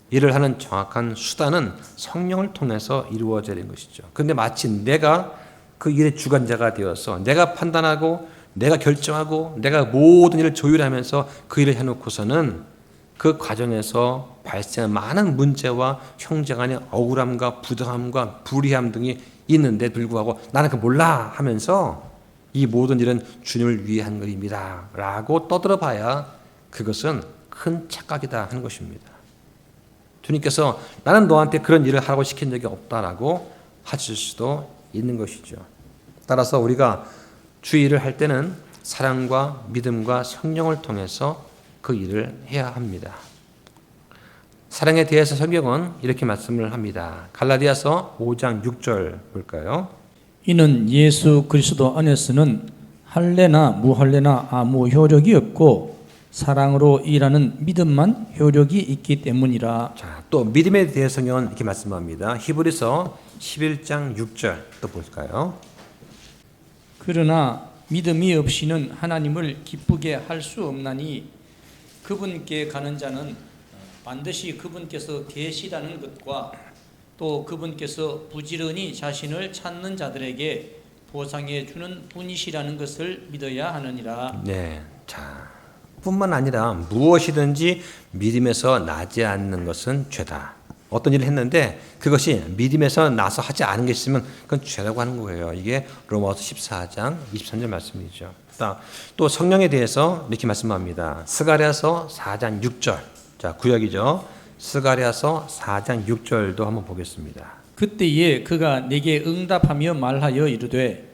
일을 하는 정확한 수단은 성령을 통해서 이루어져야 되는 것이죠. 그런데 마치 내가 그 일의 주관자가 되어서 내가 판단하고 내가 결정하고 내가 모든 일을 조율하면서 그 일을 해놓고서는 그 과정에서 발생한 많은 문제와 형제 간의 억울함과 부당함과 불의함 등이 있는데 불구하고 나는 그 몰라 하면서 이 모든 일은 주님을 위해 한 것입니다 라고 떠들어 봐야 그것은 큰 착각이다 하는 것입니다. 주님께서 나는 너한테 그런 일을 하라고 시킨 적이 없다라고 하실 수도 있는 것이죠. 따라서 우리가 주의 일을 할 때는 사랑과 믿음과 성령을 통해서 그 일을 해야 합니다. 사랑에 대해서 성경은 이렇게 말씀을 합니다. 갈라디아서 5장 6절 볼까요? 이는 예수 그리스도 안에서는 할례나 무할례나 아무 효력이 없고 사랑으로 일하는 믿음만 효력이 있기 때문이라. 자, 또 믿음에 대해서 성경은 이렇게 말씀합니다. 히브리서 11장 6절 또 볼까요? 그러나 믿음이 없이는 하나님을 기쁘게 할 수 없나니 그분께 가는 자는 반드시 그분께서 계시다는 것과 또 그분께서 부지런히 자신을 찾는 자들에게 보상해 주는 분이시라는 것을 믿어야 하느니라. 네, 자, 뿐만 아니라 무엇이든지 믿음에서 나지 않는 것은 죄다. 어떤 일을 했는데 그것이 믿음에서 나서 하지 않은 게 있으면 그건 죄라고 하는 거예요. 이게 로마서 14장 23절 말씀이죠. 또 성령에 대해서 이렇게 말씀합니다. 스가랴서 4장 6절. 자, 구약이죠. 스가랴서 4장 6절도 한번 보겠습니다. 그때에 그가 내게 응답하며 말하여 이르되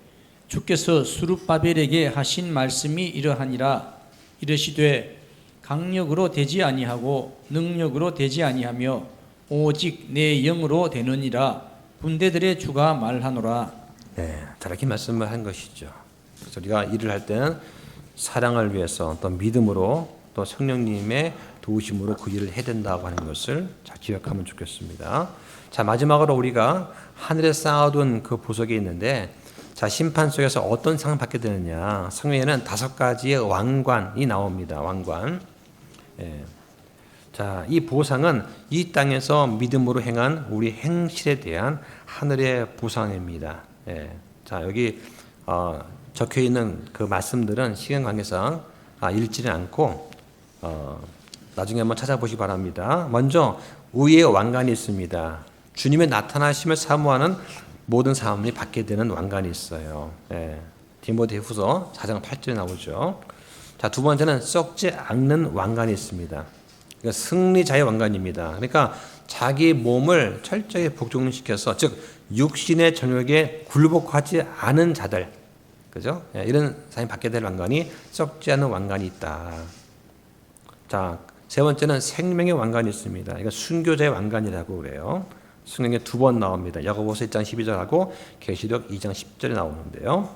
주께서 수룹바벨에게 하신 말씀이 이러하니라. 이르시되 강력으로 되지 아니하고 능력으로 되지 아니하며 오직 내 영으로 되느니라. 군대들의 주가 말하노라. 네, 저렇게 말씀을 한 것이죠. 그래서 우리가 일을 할 때는 사랑을 위해서 또 믿음으로 또 성령님의 도우심으로 그 일을 해야 된다고 하는 것을 잘 기억하면 좋겠습니다. 자, 마지막으로 우리가 하늘에 쌓아둔 그 보석이 있는데, 자, 심판 속에서 어떤 상을 받게 되느냐. 성경에는 5가지의 왕관이 나옵니다. 왕관. 예. 자, 이 보상은 이 땅에서 믿음으로 행한 우리 행실에 대한 하늘의 보상입니다. 예. 자, 여기 적혀 있는 그 말씀들은 시간 관계상 읽지는 않고 나중에 한번 찾아보시기 바랍니다. 먼저 의의 왕관이 있습니다. 주님의 나타나심을 사모하는 모든 사람이 받게 되는 왕관이 있어요. 예. 디모데후서 4장 8절에 나오죠. 자, 두 번째는 썩지 않는 왕관이 있습니다. 그러니까 승리자의 왕관입니다. 그러니까 자기 몸을 철저히 복종시켜서, 즉 육신의 정욕에 굴복하지 않은 자들, 그죠? 예, 이런 사람이 받게 될 왕관이 썩지 않는 왕관이 있다. 자, 세 번째는 생명의 왕관이 있습니다. 이거 순교자의 왕관이라고 그래요. 성경에 2번 나옵니다. 야고보서 1장 12절하고 계시록 2장 10절에 나오는데요.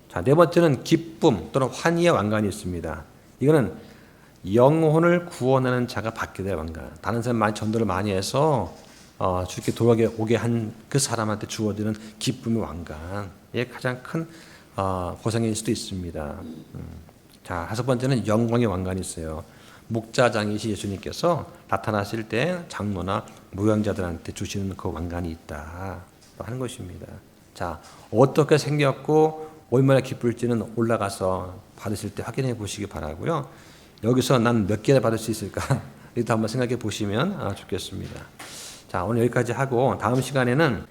자, 네 번째는 기쁨 또는 환희의 왕관이 있습니다. 이거는 영혼을 구원하는 자가 받게 될 왕관. 다른 사람 많이 전도를 많이 해서 주께 돌아오게 한 그 사람한테 주어지는 기쁨의 왕관. 이게 가장 큰 보상일 수도 있습니다. 자, 5번째는 영광의 왕관이 있어요. 목자장이시 예수님께서 나타나실 때 장로나 모양자들한테 주시는 그 왕관이 있다 하는 것입니다. 자, 어떻게 생겼고 얼마나 기쁠지는 올라가서 받으실 때 확인해 보시기 바라고요. 여기서 난 몇 개를 받을 수 있을까? 이것도 한번 생각해 보시면 좋겠습니다. 자, 오늘 여기까지 하고 다음 시간에는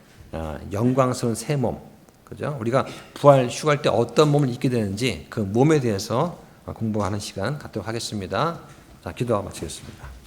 영광스러운 새 몸, 그죠? 우리가 부활 휴가할 때 어떤 몸을 입게 되는지 그 몸에 대해서 공부하는 시간 갖도록 하겠습니다. 자, 기도하고 마치겠습니다.